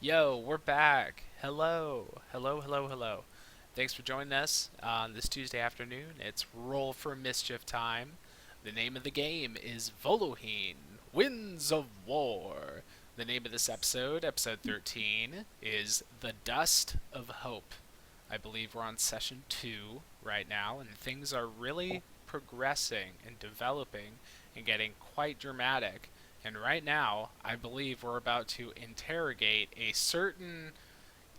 Yo, we're back. Hello. Hello, hello, hello. Thanks for joining us on this Tuesday afternoon. It's Roll for Mischief time. The name of the game is Voloheen, Winds of War. The name of this episode, episode 13, is The Dust of Hope. I believe we're on session 2 right now, and things are really progressing and developing and getting quite dramatic. And right now, I believe we're about to interrogate a certain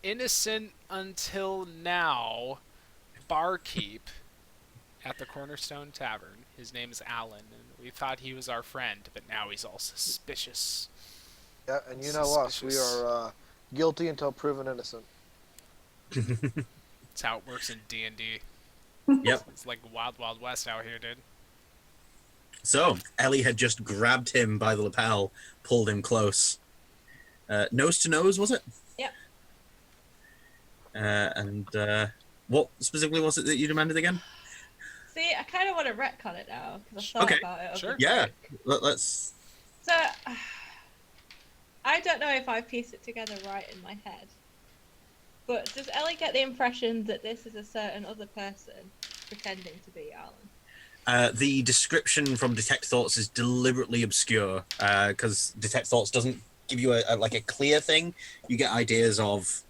innocent until now barkeep at the Cornerstone Tavern. His name is Alan, and we thought he was our friend, but now he's all suspicious. Yeah, and you know us. We Suspicious. are guilty until proven innocent. That's how it works in D&D. Yep. It's like Wild Wild West out here, dude. So Ellie had just grabbed him by the lapel, pulled him close. Nose to nose, was it? Yep. And what specifically was it that you demanded again? See, I kind of want to retcon it now because I thought Okay, about it. sure. Yeah. Let's. So, I don't know if I pieced it together right in my head, but does Ellie get the impression that this is a certain other person pretending to be Alan? The description from Detect Thoughts is deliberately obscure because Detect Thoughts doesn't give you a clear thing. You get ideas of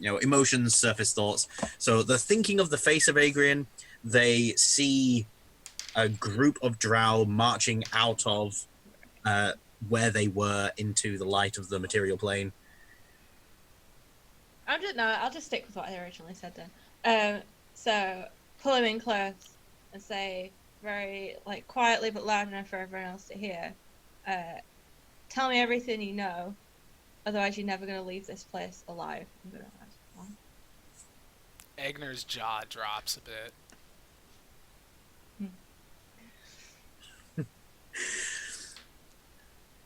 emotions, surface thoughts. So they're thinking of the face of Adrian. They see a group of drow marching out of where they were into the light of the material plane. I'll just stick with what I originally said then. So pull him in close and say very quietly but loud enough for everyone else to hear. Tell me everything you know, otherwise you're never going to leave this place alive. I'm gonna ask, what? Egner's jaw drops a bit.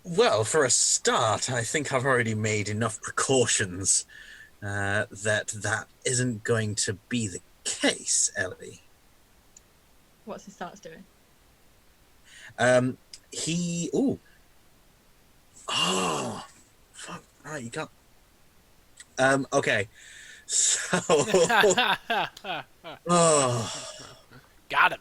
Well, for a start, I think I've already made enough precautions that isn't going to be the case, Ellie. What's he starts doing? He. Ooh. Oh. Fuck. Alright, you can't. Okay. So. Oh. Got him.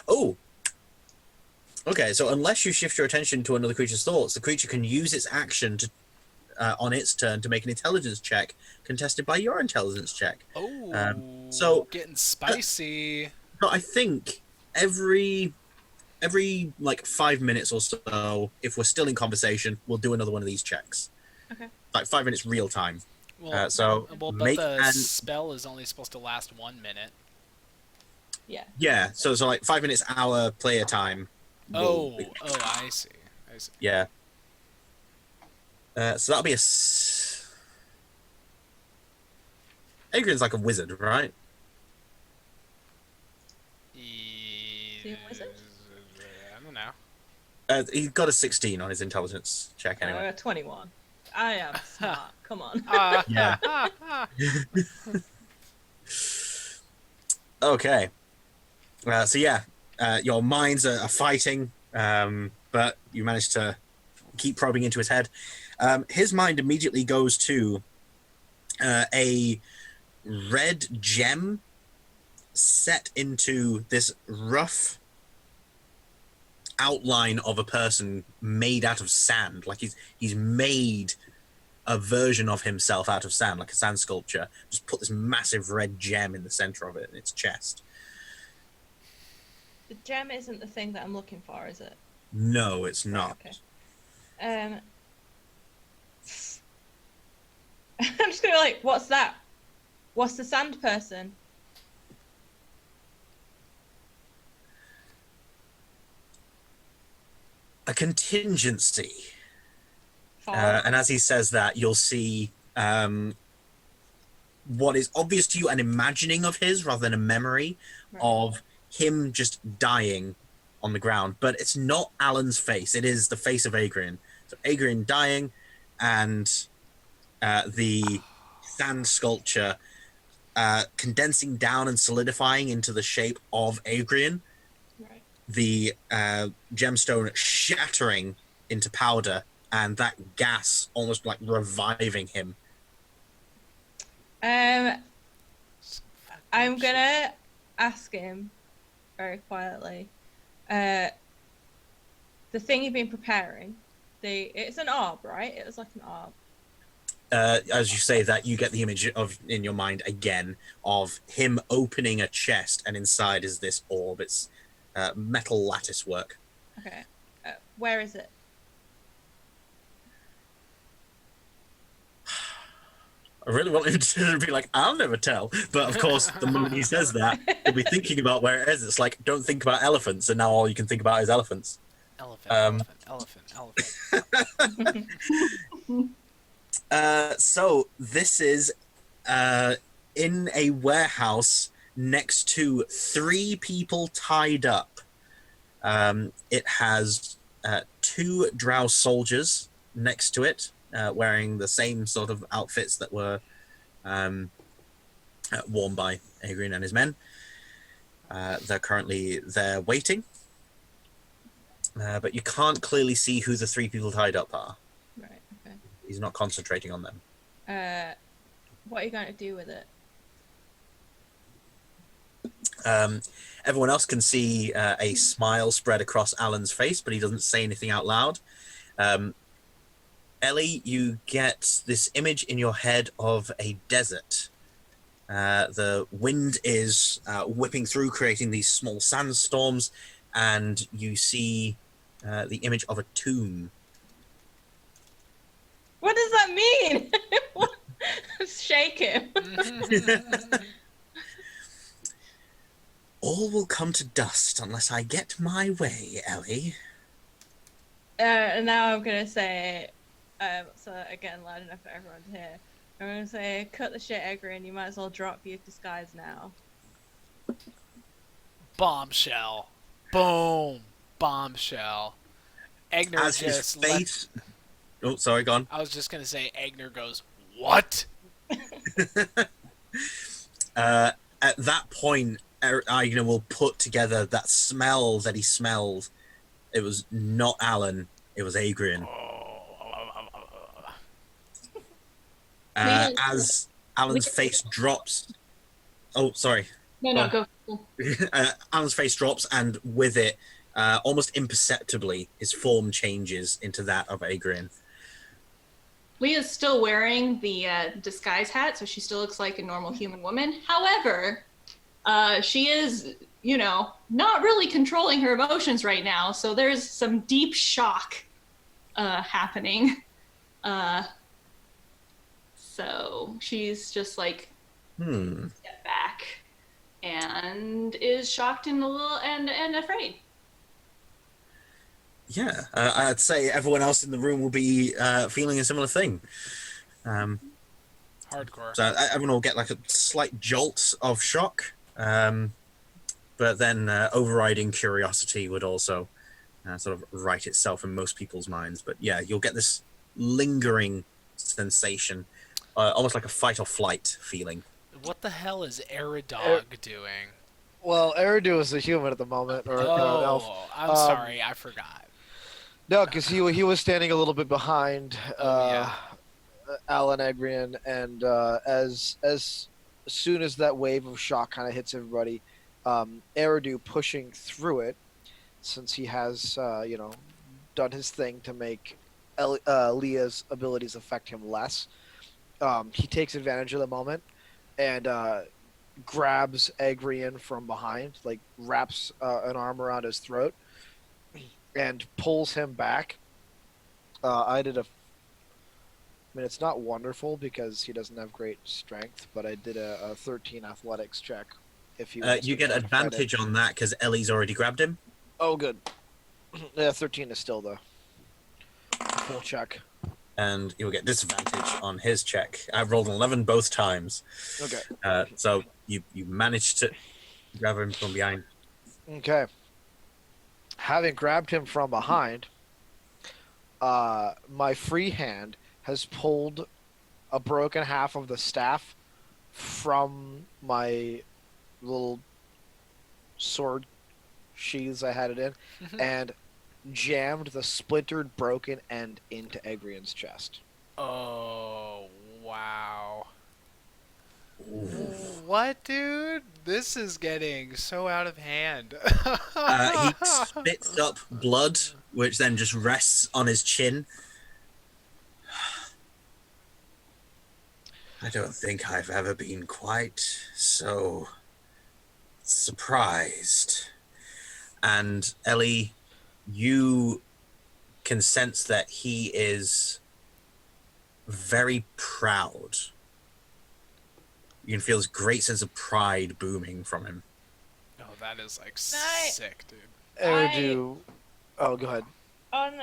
Oh. Okay, so unless you shift your attention to another creature's thoughts, the creature can use its action to, on its turn to make an intelligence check contested by your intelligence check. Oh, so getting spicy. So I think every 5 minutes or so, if we're still in conversation, we'll do another one of these checks. Okay. Like 5 minutes real time. Well, but make the spell is only supposed to last 1 minute. Yeah. Yeah, so like 5 minutes hour player time. I see. Yeah. So that'll be Adrian's like a wizard, right? He a wizard? I don't know. He's got a 16 on his intelligence check anyway. 21. I am smart. Come on. Yeah. Okay. So yeah, your minds are fighting, but you manage to keep probing into his head. His mind immediately goes to a red gem set into this rough outline of a person made out of sand. Like he's made a version of himself out of sand, like a sand sculpture. Just put this massive red gem in the center of it in its chest. The gem isn't the thing that I'm looking for, is it? No, it's not. Okay. I'm just gonna be like, what's that? What's the sand person? A contingency. For... And as he says that, you'll see what is obvious to you, an imagining of his rather than a memory of him just dying on the ground. But it's not Alan's face. It is the face of Adrian. So Adrian dying and the sand sculpture condensing down and solidifying into the shape of Adrian. Right. the gemstone shattering into powder, and that gas almost like reviving him. I'm gonna ask him very quietly. The thing you've been preparing, it's an orb, right? It was like an orb. As you say that, you get the image of in your mind again of him opening a chest, and inside is this orb. It's metal lattice work. Okay. Where is it? I really want him to be like, I'll never tell. But of course, the moment he says that, he'll be thinking about where it is. It's like, don't think about elephants, and now all you can think about is elephants. Elephant. So this is in a warehouse next to 3 people tied up. It has 2 drow soldiers next to it, wearing the same sort of outfits that were worn by Adrian and his men. They're currently there waiting, but you can't clearly see who the 3 people tied up are. Right. Okay. He's not concentrating on them. What are you going to do with it? Everyone else can see a smile spread across Alan's face, but he doesn't say anything out loud. Ellie, you get this image in your head of a desert. The wind is whipping through, creating these small sandstorms, and you see the image of a tomb. What does that mean? Shake him. All will come to dust unless I get my way, Ellie. And now I'm going to say, so again, loud enough for everyone to hear. I'm going to say, cut the shit, Egrin. You might as well drop your disguise now. Bombshell. Boom. Bombshell. Egner As his just face... Oh, sorry, go on. I was just going to say, Egner goes, what? At that point, Agner will put together that smell that he smelled. It was not Alan, it was Adrian. As Alan's face drops... Oh, sorry. No, go. Alan's face drops, and with it, almost imperceptibly, his form changes into that of Adrian. Leah's still wearing the disguise hat, so she still looks like a normal human woman. However, she is, not really controlling her emotions right now, so there's some deep shock happening. So she's just like, step back, and is shocked and a little and afraid. Yeah, I'd say everyone else in the room will be feeling a similar thing. Hardcore. So everyone will get like a slight jolt of shock, but then overriding curiosity would also sort of right itself in most people's minds. But yeah, you'll get this lingering sensation, almost like a fight or flight feeling. What the hell is Aerodog doing? Well, Eridu is a human at the moment, or an elf. I'm sorry, I forgot. No, because he was standing a little bit behind Alan Agrian, and as soon as that wave of shock kind of hits everybody, Eridu pushing through it, since he has done his thing to make Leah's abilities affect him less. He takes advantage of the moment and grabs Agrian from behind, like wraps an arm around his throat and pulls him back. It's not wonderful because he doesn't have great strength, but I did a 13 athletics check. If You get advantage on that because Ellie's already grabbed him. Oh, good. Yeah, 13 is still the full check. And you'll get disadvantage on his check. I rolled an 11 both times. Okay. So you managed to grab him from behind. Okay. Having grabbed him from behind, my free hand has pulled a broken half of the staff from my little sword sheaths I had it in, and jammed the splintered, broken end into Egrian's chest. Oh, wow. Ooh. What, dude? This is getting so out of hand. He spits up blood, which then just rests on his chin. I don't think I've ever been quite so surprised. And Ellie, you can sense that he is very proud. You can feel this great sense of pride booming from him. Oh, that is like Night. sick, dude. Eridu. Oh, go ahead. On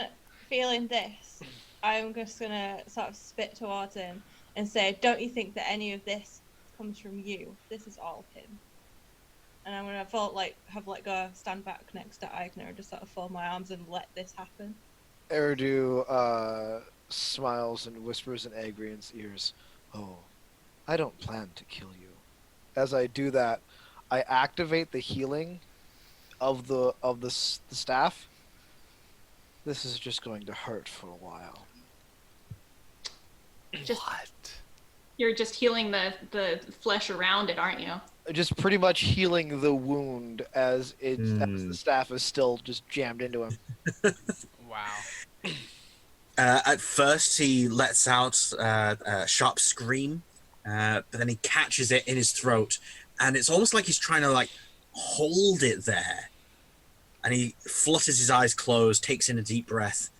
feeling this, I'm just gonna sort of spit towards him and say, "Don't you think that any of this comes from you? This is all him." And I'm gonna have let go, stand back next to Aigner, and just sort of fold my arms and let this happen. Eridu smiles and whispers in Agrian's ears, "Oh, I don't plan to kill you." As I do that, I activate the healing of the staff. This is just going to hurt for a while. Just What? you're just healing the flesh around it, aren't you? Just pretty much healing the wound as the staff is still just jammed into him. Wow. At first, he lets out a sharp scream, but then he catches it in his throat, and it's almost like he's trying to like hold it there. And he flutters his eyes closed, takes in a deep breath.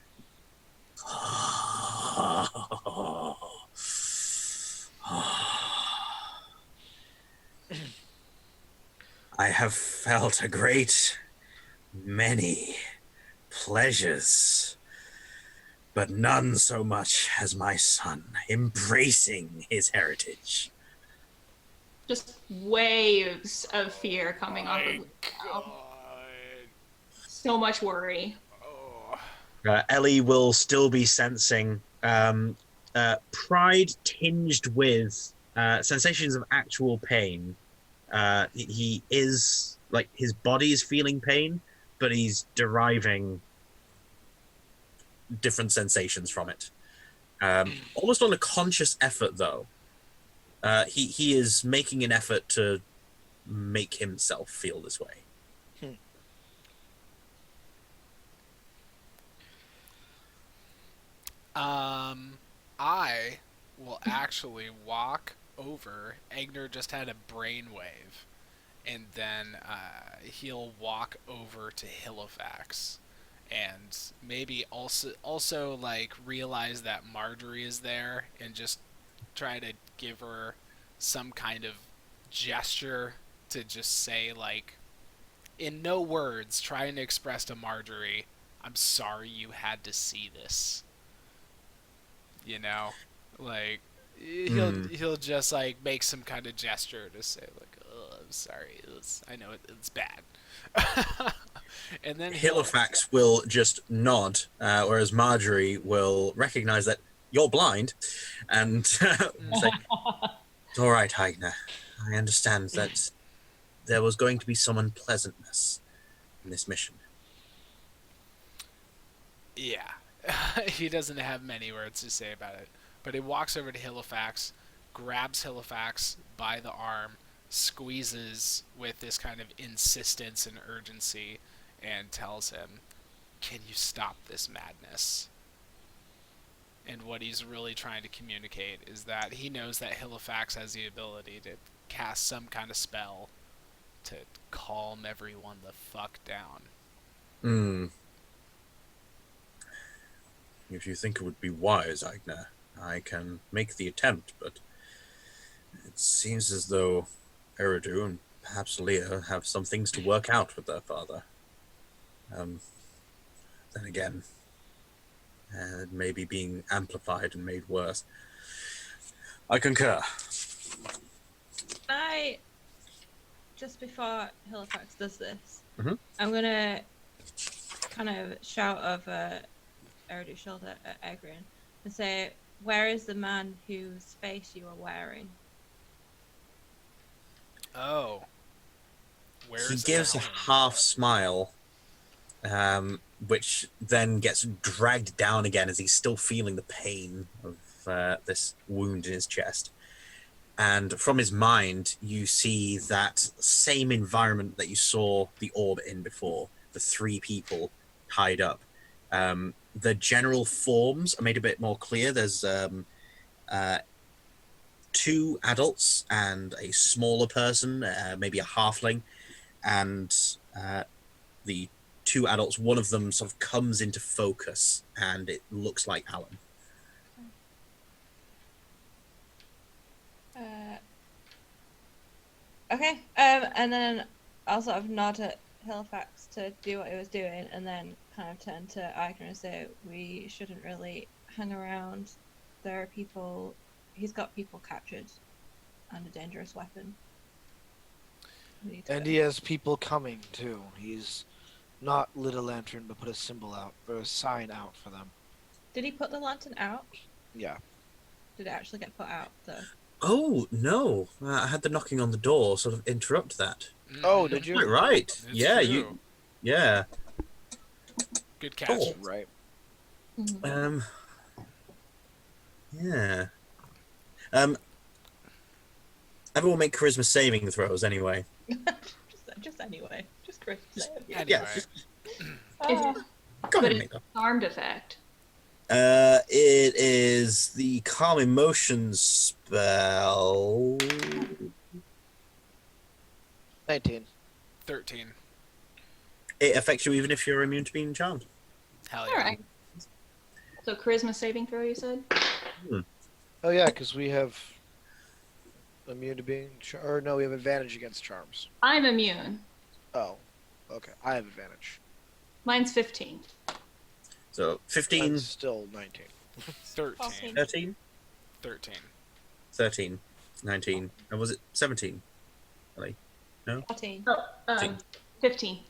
I have felt a great many pleasures, but none so much as my son embracing his heritage. Just waves of fear coming off of him. God. So much worry. Oh. Ellie will still be sensing pride tinged with sensations of actual pain. He is like his body is feeling pain, but he's deriving different sensations from it. Almost on a conscious effort, though. He is making an effort to make himself feel this way. I will actually walk over. Egner just had a brainwave, and then he'll walk over to Halifax, and maybe also like realize that Marjorie is there, and just try to give her some kind of gesture to just say like, in no words, trying to express to Marjorie, "I'm sorry you had to see this." You know, like he'll just like make some kind of gesture to say like, "Oh, I'm sorry. I know it's bad." And then Halifax will just nod, whereas Marjorie will recognize that you're blind and say, "It's all right, Heigner. I understand that there was going to be some unpleasantness in this mission." Yeah, he doesn't have many words to say about it, but he walks over to Halifax, grabs Halifax by the arm, squeezes with this kind of insistence and urgency, and tells him, "Can you stop this madness?" And what he's really trying to communicate is that he knows that Halifax has the ability to cast some kind of spell to calm everyone the fuck down. If you think it would be wise, Agner, I can make the attempt, but it seems as though Eridu and perhaps Leah have some things to work out with their father. Then again, it may be being amplified and made worse. I concur. Just before Halifax does this, Mhm. I'm gonna kind of shout over Eridu's shoulder at Egrian and say, "Where is the man whose face you are wearing?" Oh. Where's gives a Alan? half smile, which then gets dragged down again as he's still feeling the pain of this wound in his chest. And from his mind, you see that same environment that you saw the orb in before, the 3 people tied up. The general forms are made a bit more clear. There's 2 adults and a smaller person, maybe a halfling, and the 2 adults, one of them sort of comes into focus, and it looks like Alan. Okay. And then I'll sort of nod at Halifax to do what he was doing, and then kind of turn to Eichner and say, "We shouldn't really hang around. There are people. He's got people captured, and a dangerous weapon. We need to And go." he has people coming too. He's not lit a lantern, but put a symbol out or a sign out for them. Did he put the lantern out? Yeah. Did it actually get put out though? Oh, no. I had the knocking on the door sort of interrupt that. Oh, did you? Quite right. It's Yeah, true. Yeah. Good catch. Oh. Right. Yeah. Everyone make charisma saving throws anyway. just anyway. Just Chris. Yeah. Anyway. Go ahead and make that. Charmed effect. It is the calm emotions spell. 19. 13. It affects you even if you're immune to being charmed. Hell yeah. All right. So charisma saving throw, you said? Oh yeah, because we have immune to being or no, we have advantage against charms. I'm immune. Oh, okay. I have advantage. Mine's 15. So 15, Mine's still 19. 13. 13, 13. 13, 19, and was it 17? Really? 14. Oh, 15.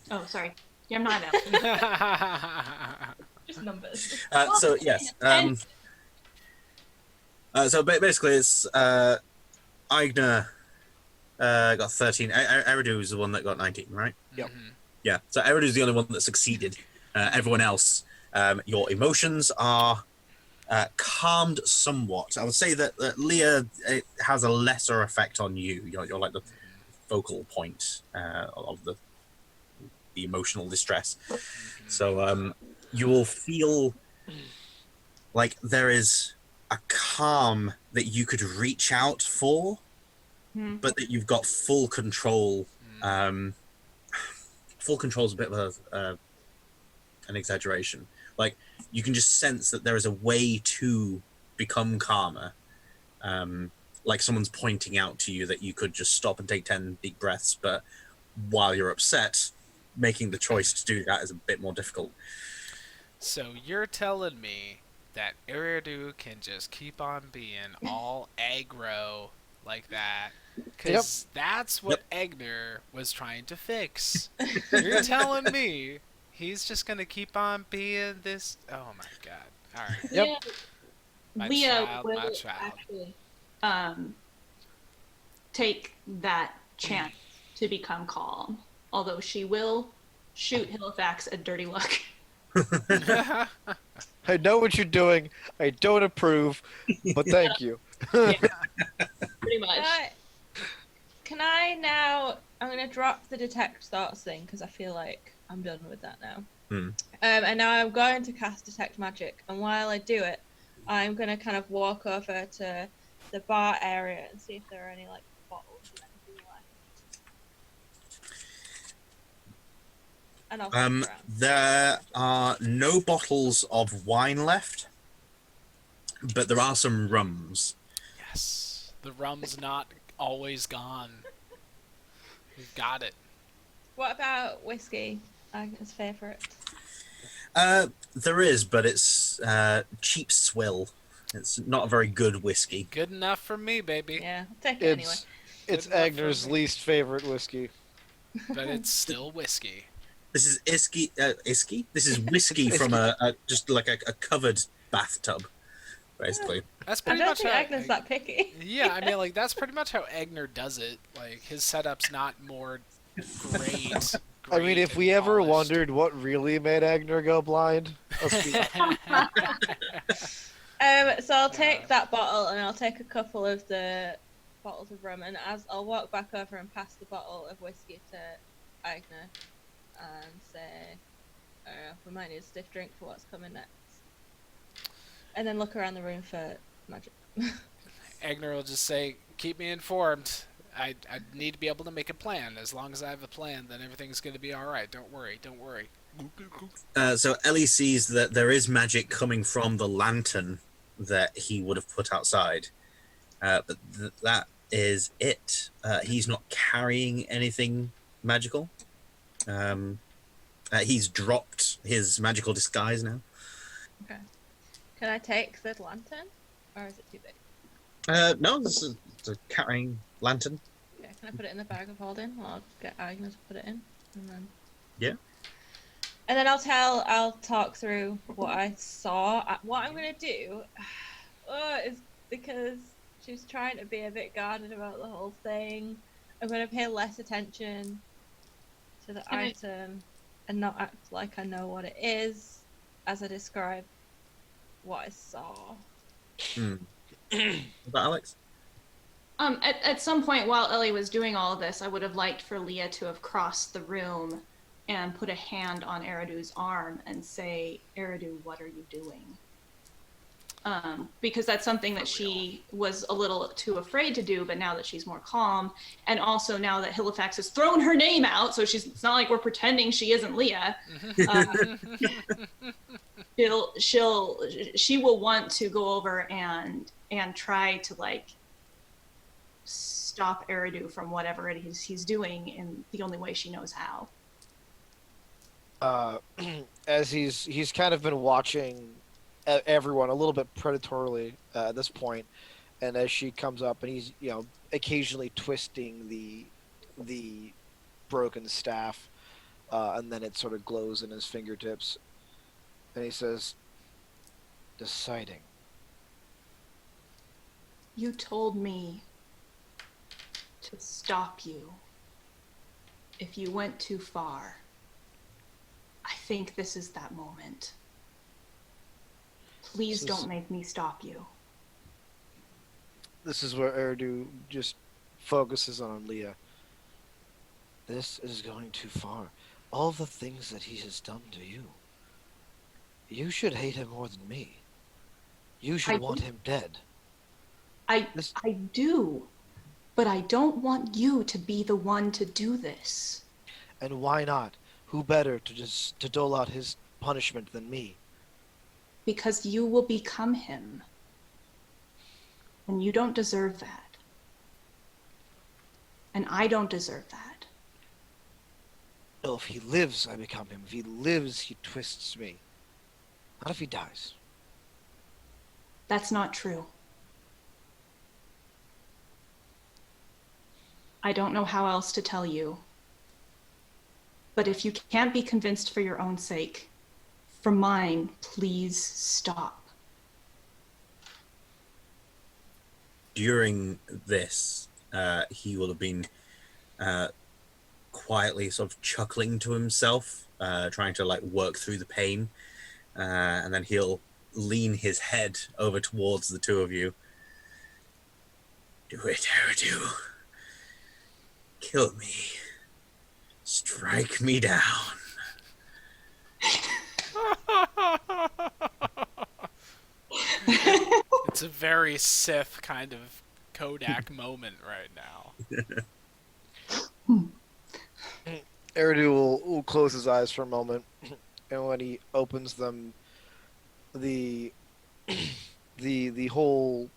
Oh, sorry. Yeah, I'm not out. Just numbers. So yes. So basically, it's Aigner got 13. Eridu is the one that got 19, right? Yep. Yeah. So Eridu is the only one that succeeded. Everyone else, your emotions are calmed somewhat. I would say that Leah, it has a lesser effect on you. You're like the focal point of the emotional distress. So you will feel like there is a calm that you could reach out for, but that you've got full control. Full control is a bit of an exaggeration. Like you can just sense that there is a way to become calmer. Like someone's pointing out to you that you could just stop and take 10 deep breaths, but while you're upset, making the choice to do that is a bit more difficult. So you're telling me that Eridu can just keep on being all aggro like that? Because that's what Egner was trying to fix. You're telling me he's just going to keep on being this... Oh my god. Alright. Yep. My Leah child, will my child. actually take that chance to become calm, although she will shoot Halifax a dirty look. I know what you're doing. I don't approve, but thank you. Pretty much. Can I now? I'm gonna drop the detect thoughts thing because I feel like I'm done with that now. And now I'm going to cast detect magic, and while I do it, I'm gonna kind of walk over to the bar area and see if there are any like bottles of anything left. And I'll look around. There are no bottles of wine left, but there are some rums. Yes. The rum's not always gone. We've got it. What about whiskey? Agnes' favourite. There is, but it's cheap swill. It's not a very good whiskey. Good enough for me, baby. Yeah, I'll take it anyway. It's Good enough for Agner's me. least favorite whiskey. But it's still whiskey. This is isky. This is whiskey from a just like a covered bathtub, basically. That's I pretty don't much think how Agnes that picky. Yeah, I mean, like, that's pretty much how Egner does it. Like, his setup's not more Great. I mean, Great if and we ever polished. wondered what really made Agner go blind, let's be honest. So I'll take Yeah. that bottle and I'll take a couple of the bottles of rum, and as I'll walk back over and pass the bottle of whiskey to Agner and say, we might need a stiff drink for what's coming next. And then look around the room for magic. Agner will just say, "Keep me informed. I need to be able to make a plan. As long as I have a plan, then everything's going to be all right. Don't worry. Don't worry." So Ellie sees that there is magic coming from the lantern that he would have put outside, but that is it. He's not carrying anything magical. He's dropped his magical disguise now. Okay. Can I take the lantern? Or is it too big? No, this is a carrying lantern. Okay, can I put it in the bag of holding? I'll get Agnes to put it in. And then... Yeah. And then I'll talk through what I saw. What I'm going to do is because she was trying to be a bit guarded about the whole thing, I'm going to pay less attention to the item and not act like I know what it is as I describe what I saw. About Alex? At some point while Ellie was doing all of this, I would have liked for Leah to have crossed the room and put a hand on Eridu's arm and say, "Eridu, what are you doing?" Because that's something that she was a little too afraid to do, but now that she's more calm, and also now that Halifax has thrown her name out, so it's not like we're pretending she isn't Leah. She will want to go over and try to like stop Eridu from whatever it is he's doing in the only way she knows how. As he's kind of been watching everyone a little bit predatorily at this point, and as she comes up and he's occasionally twisting the broken staff, and then it sort of glows in his fingertips, and he says, "Deciding." You told me to stop you if you went too far. I think this is that moment. Please don't make me stop you. This is where Eridu just focuses on Leah. This is going too far. All the things that he has done to you. You should hate him more than me. You should want him dead. I do, but I don't want you to be the one to do this. And why not? Who better to dole out his punishment than me? Because you will become him. And you don't deserve that. And I don't deserve that. No, if he lives, I become him. If he lives, he twists me. Not if he dies. That's not true. I don't know how else to tell you. But if you can't be convinced for your own sake, for mine, please stop. During this, he will have been quietly sort of chuckling to himself, trying to like work through the pain, and then he'll lean his head over towards the two of you. Do it, Eridu. Kill me. Strike me down. It's a very Sith kind of Kodak moment right now. Eridu will close his eyes for a moment, and when he opens them, the whole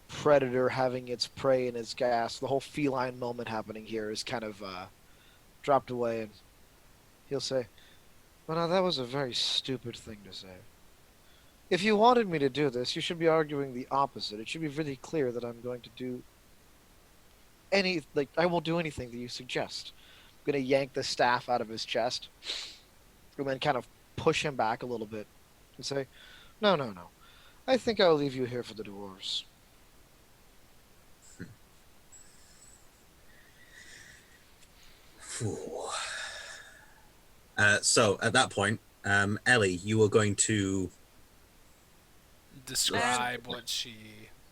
predator having its prey in its gas, the whole feline moment happening here is kind of dropped away, and he'll say, "Well, now that was a very stupid thing to say. If you wanted me to do this, you should be arguing the opposite. It should be really clear that I'm going to do I won't do anything that you suggest." I'm going to yank the staff out of his chest and then kind of push him back a little bit and say, No. I think I'll leave you here for the dwarves. Phew. So at that point, Ellie, you are going to. Describe what she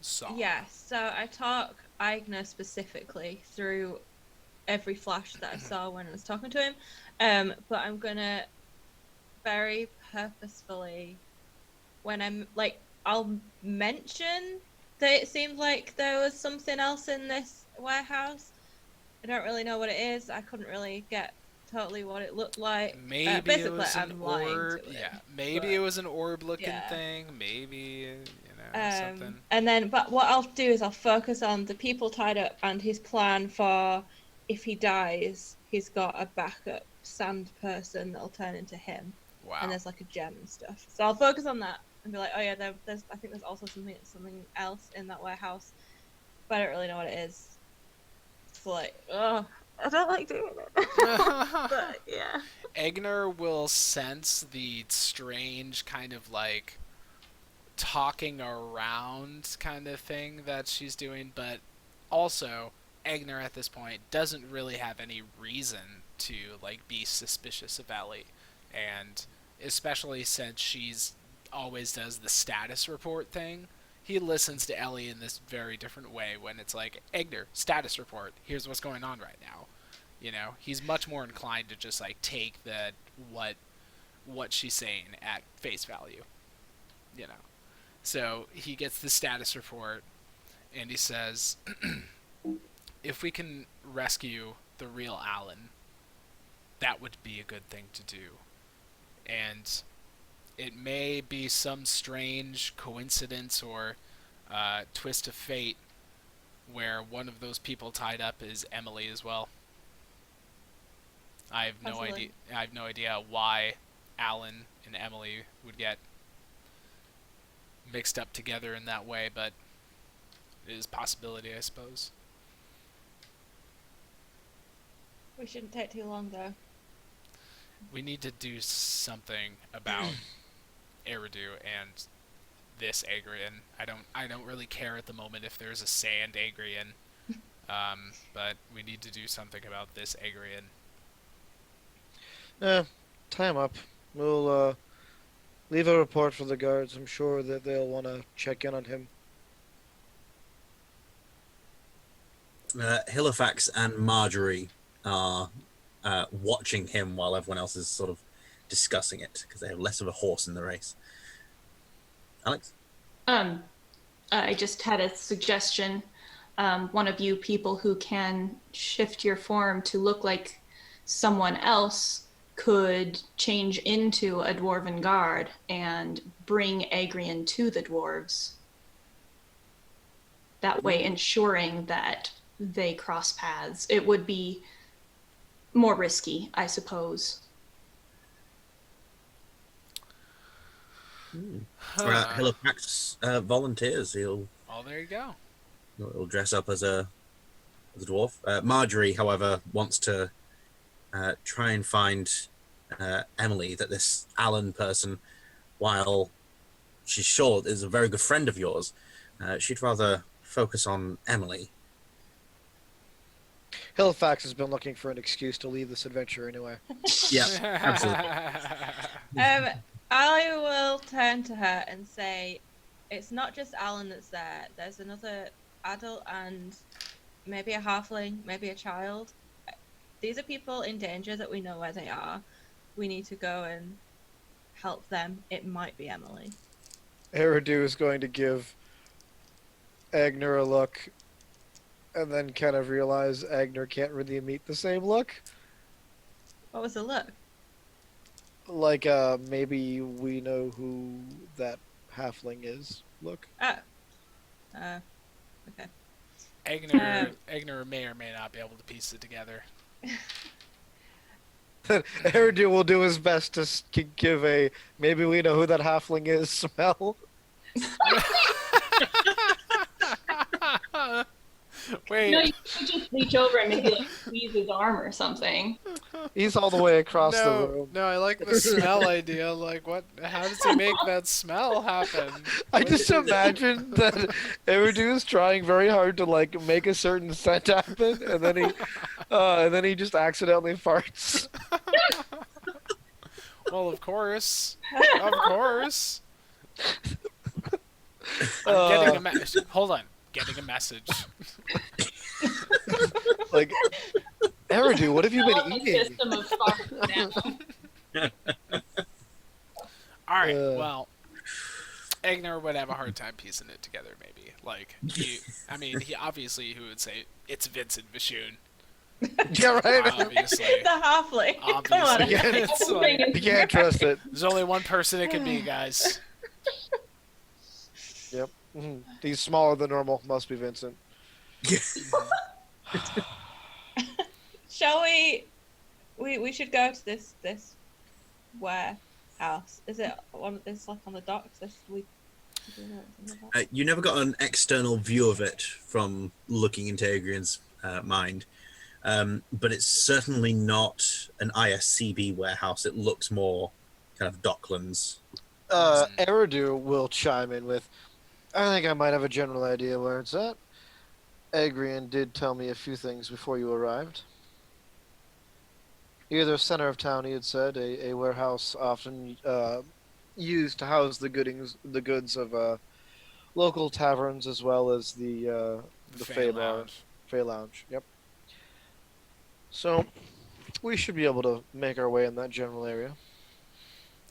saw. Yeah, so I talk Aigner specifically through every flash that I saw when I was talking to him. But I'm gonna very purposefully, when I'm like, I'll mention that it seemed like there was something else in this warehouse. I don't really know what it is. I couldn't really get totally what it looked like. Maybe Basically, it was an I'm lying orb. to him, Yeah, maybe but- it was an orb-looking yeah. thing. Maybe something. And then, but what I'll do is I'll focus on the people tied up and his plan for if he dies, he's got a backup sand person that'll turn into him. Wow. And there's like a gem and stuff. So I'll focus on that and be like, oh yeah, there's I think there's also something else in that warehouse, but I don't really know what it is. It's like, oh, I don't like doing it. But yeah. Egner will sense the strange kind of like talking around kind of thing that she's doing, but also Egner at this point doesn't really have any reason to like be suspicious of Ellie, and especially since she's always does the status report thing, he listens to Ellie in this very different way when it's like, Egner, status report, here's what's going on right now. You know, he's much more inclined to just like take the what she's saying at face value. You know. So he gets the status report and he says, if we can rescue the real Alan, that would be a good thing to do. And it may be some strange coincidence or twist of fate where one of those people tied up is Emily as well. I have no Absolutely. idea. I have no idea why Alan and Emily would get mixed up together in that way, but it is a possibility, I suppose. We shouldn't take too long though. We need to do something about Eridu and this Agrian. I don't really care at the moment if there's a sand Agrian, but we need to do something about this Agrian. Tie him up. We'll leave a report for the guards. I'm sure that they'll want to check in on him. Halifax and Marjorie are watching him while everyone else is sort of discussing it because they have less of a horse in the race. Alex? I just had a suggestion. One of you people who can shift your form to look like someone else could change into a dwarven guard and bring Agrian to the dwarves. That way ensuring that they cross paths. It would be more risky, I suppose. Halifax volunteers. Oh, there you go. He'll dress up as a dwarf. Marjorie, however, wants to try and find Emily, that this Alan person, while she's sure is a very good friend of yours, she'd rather focus on Emily. Halifax has been looking for an excuse to leave this adventure anyway. Yeah, absolutely. I will turn to her and say, it's not just Alan that's there. There's another adult and maybe a halfling, maybe a child. These are people in danger that we know where they are. We need to go and help them. It might be Emily. Eridu is going to give Agner a look and then kind of realize Agner can't really meet the same look. What was the look? Like, maybe we know who that halfling is. Look. Okay. Egner may or may not be able to piece it together. Eridu will do his best to give a maybe we know who that halfling is smell. Wait. No, you could just reach over and maybe like squeeze his arm or something. He's all the way across the room. No, I like the smell idea. Like, what? How does he make that smell happen? I just imagine that Eridu is trying very hard to like make a certain scent happen, and then he And then he just accidentally farts. Well, of course. Of course. I'm getting a message. Hold on. Getting a message. Like, Eridu, what have you been Develop a eating? system of farts now. Alright, well. Ignar would have a hard time piecing it together, maybe. Like, he obviously, he would say, it's Vincent Vishoon. Yeah, right. Obviously. The halfling. Come on. Obviously. Yeah. It's like, You can't trust it. there's only one person it could be, guys. Yep. He's smaller than normal. Must be Vincent. Shall we? We should go to this warehouse. Is it one? It's like on the docks. You never got an external view of it from looking into Adrian's mind, but it's certainly not an ISCB warehouse. It looks more kind of Docklands. Eridu will chime in with, I think I might have a general idea where it's at. Agrian did tell me a few things before you arrived. Near the center of town, he had said, a warehouse often used to house the goods of local taverns as well as the Fey Lounge. Lounge. Yep. So we should be able to make our way in that general area.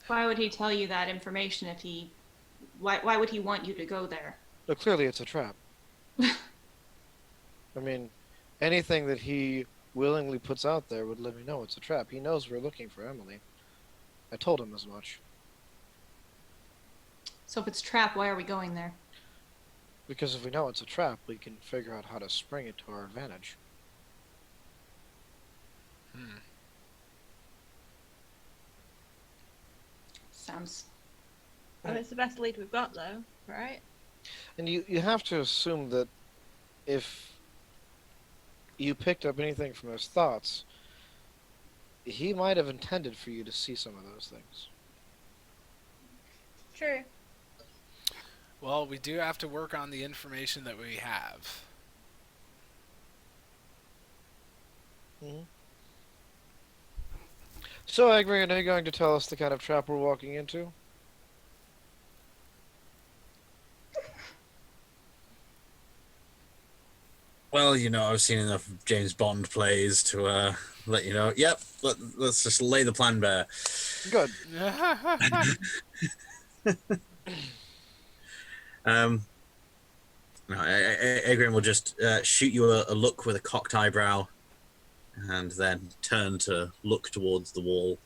Why would he tell you that information if he... Why would he want you to go there? No, clearly it's a trap. I mean, anything that he willingly puts out there would let me know it's a trap. He knows we're looking for Emily. I told him as much. So if it's a trap, why are we going there? Because if we know it's a trap, we can figure out how to spring it to our advantage. Sounds... Oh, it's the best lead we've got, though, right? And you have to assume that if you picked up anything from his thoughts, he might have intended for you to see some of those things. True. Well, we do have to work on the information that we have. So, Agrian, are you going to tell us the kind of trap we're walking into? Well, I've seen enough James Bond plays to let you know. Yep, let's just lay the plan bare. Good. No, Adrian will just shoot you a look with a cocked eyebrow, and then turn to look towards the wall.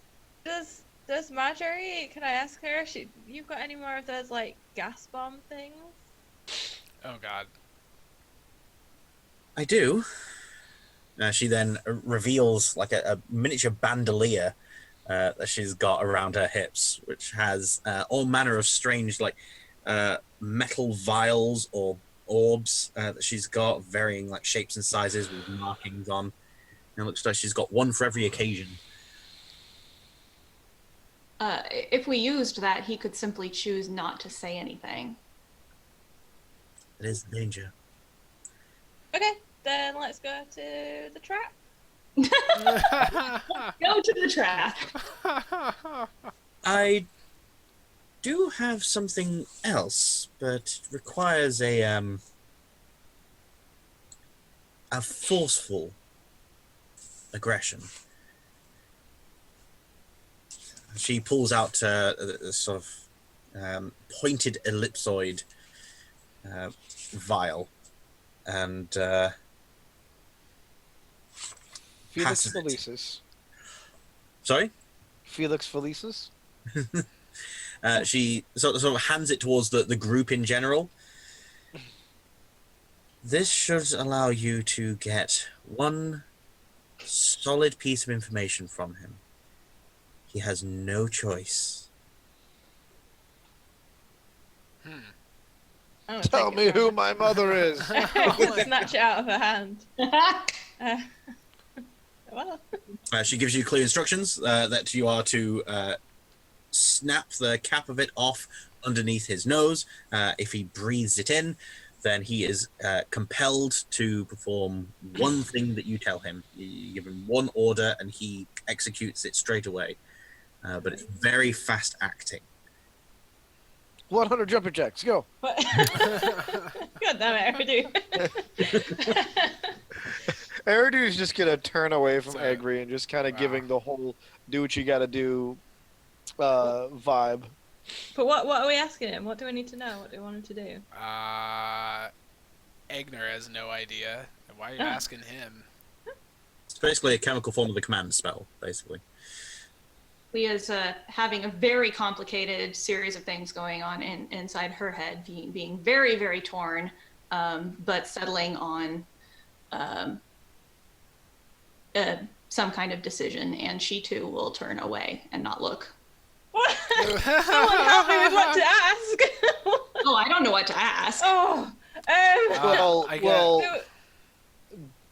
Does Marjorie? Can I ask her? You've got any more of those like gas bomb things? Oh God. I do. She then reveals like a miniature bandolier that she's got around her hips, which has all manner of strange like metal vials or orbs that she's got, varying like shapes and sizes with markings on. And it looks like she's got one for every occasion. If we used that, he could simply choose not to say anything. It is the danger. Okay, then let's go to the trap. Go to the trap. I do have something else, but it requires a forceful aggression. She pulls out a sort of pointed ellipsoid vial and Felix passes it. Felicis. Sorry? Felix Felicis? She sort of hands it towards the group in general. This should allow you to get one solid piece of information from him. He has no choice. Tell me who my mother is. Snatch it out of her hand. Well, She gives you clear instructions that you are to snap the cap of it off underneath his nose. If he breathes it in, then he is compelled to perform one thing that you tell him. You give him one order, and he executes it straight away. But it's very fast acting. 100 jumping jacks, go. But God damn it, Eridu. Eridu's just gonna turn away from So- Agri and just kind of wow. giving the whole "do what you gotta do" vibe. But what are we asking him? What do we need to know? What do we want him to do? Egner has no idea. Why are you asking him? It's basically a chemical form of the command spell, basically. Leah's having a very complicated series of things going on inside her head, being very, very torn, but settling on some kind of decision, and she too will turn away and not look. What? Someone help me with what to ask. Oh, I don't know what to ask. Oh. Well,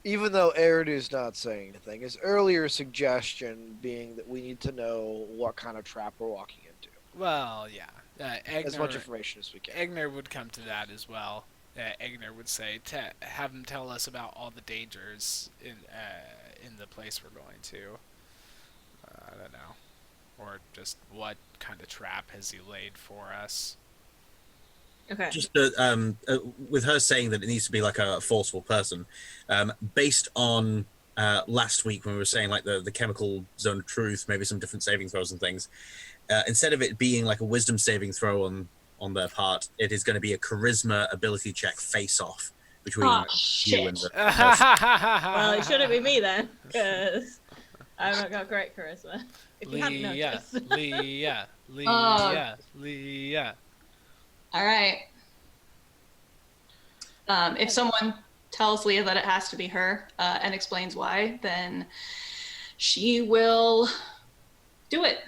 even though Eridu's not saying anything, his earlier suggestion being that we need to know what kind of trap we're walking into. Well, yeah. As much information as we can. Egner would come to that as well. Egner would say, have him tell us about all the dangers in the place we're going to. I don't know. Or just what kind of trap has he laid for us? Okay. Just with her saying that it needs to be like a forceful person, based on last week when we were saying like the chemical zone of truth, maybe some different saving throws and things. Instead of it being like a wisdom saving throw on their part, it is going to be a charisma ability check face off between you and the Well, it shouldn't be me then, because I've not got great charisma. If you hadn't noticed. Leah. All right. If someone tells Leah that it has to be her and explains why, then she will do it.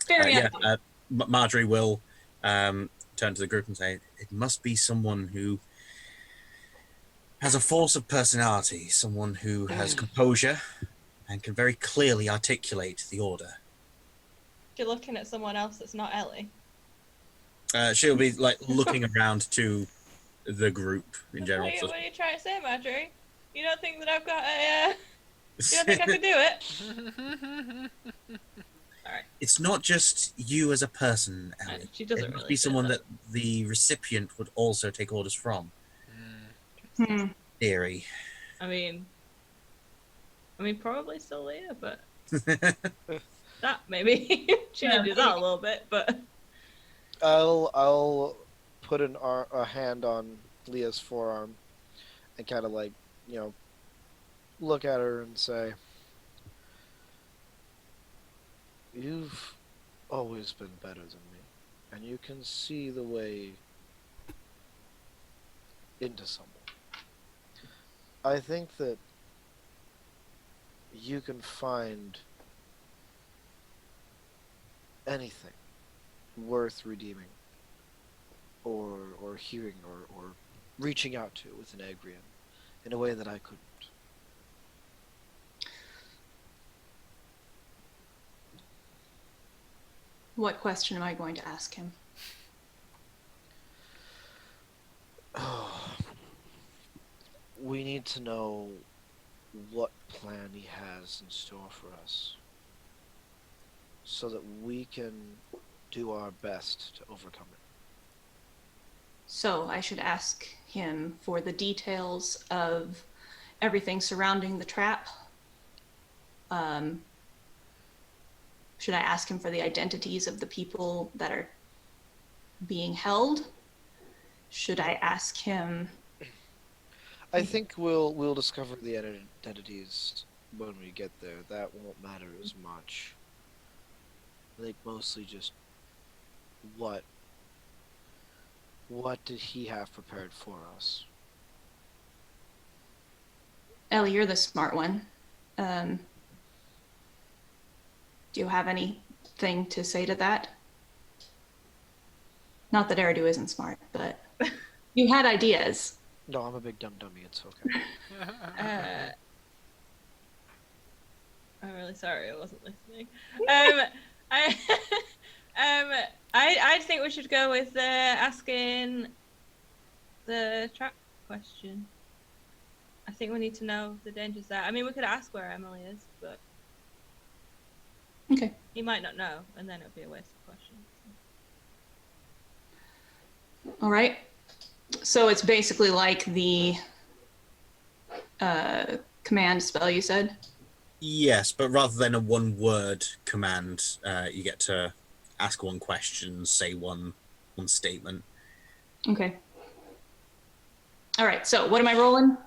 Very Marjorie will turn to the group and say, it must be someone who has a force of personality, someone who has composure and can very clearly articulate the order. You're looking at someone else that's not Ellie. She'll be like looking around to the group in general. What are you trying to say, Marjorie? You don't think that I've got a... You don't think I could do it? Alright. It's not just you as a person, Ellie. She doesn't it must really be say someone that. that the recipient would also take orders from. Theory. I mean, probably still Leah, but that maybe she did do that a little bit, but I'll put a hand on Leah's forearm and kind of like, look at her and say, you've always been better than me, and you can see the way into someone. I think that you can find anything worth redeeming or hearing or reaching out to with an Agrian in a way that I couldn't. What question am I going to ask him? We need to know what plan he has in store for us so that we can do our best to overcome it. So I should ask him for the details of everything surrounding the trap. Should I ask him for the identities of the people that are being held? Should I ask him? I think we'll discover the identities when we get there. That won't matter as much. I think mostly just what did he have prepared for us? Ellie, you're the smart one. Do you have anything to say to that? Not that Eridu isn't smart, but you had ideas. No, I'm a big dumb dummy. It's okay. I'm really sorry, I wasn't listening. I think we should go with asking the trap question. I think we need to know the dangers there. I mean, we could ask where Emily is, but Okay. he might not know, and then it would be a waste of questions. All right. So it's basically like the command spell you said? Yes, but rather than a one-word command, you get to ask one question, say one statement. Okay. All right. So what am I rolling?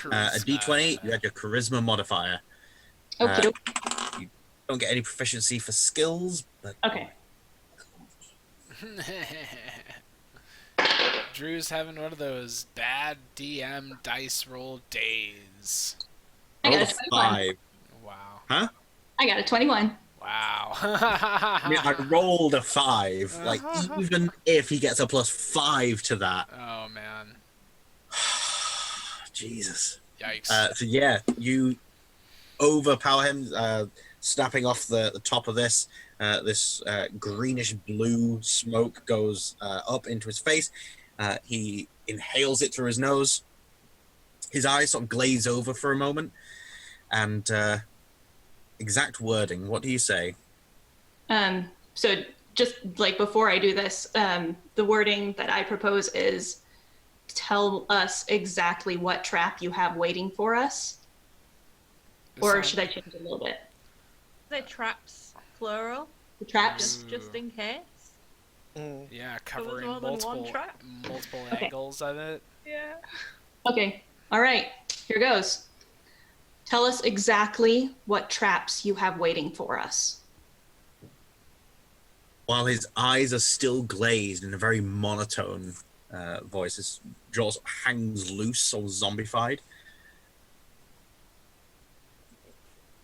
A d20, you add your charisma modifier. Okay. You don't get any proficiency for skills, but Okay. Drew's having one of those bad DM dice roll days. I roll got a a 21. 5. Wow. Huh? I got a 21. Wow. I mean, I rolled a 5. Like, even if he gets a +5 to that. Oh, man. Jesus. Yikes. So yeah, you overpower him, snapping off the top of this. This greenish blue smoke goes up into his face. He inhales it through his nose. His eyes sort of glaze over for a moment. And exact wording, what do you say? So just like before I do this, the wording that I propose is tell us exactly what trap you have waiting for us. Or should I change it a little bit? Say traps, plural, The traps? just in case. Yeah, There was covering more than one multiple trap. Okay. angles of it. Yeah. Okay. All right. Here goes. Tell us exactly what traps you have waiting for us. While his eyes are still glazed in a very monotone voice, his jaw sort of hangs loose or zombified.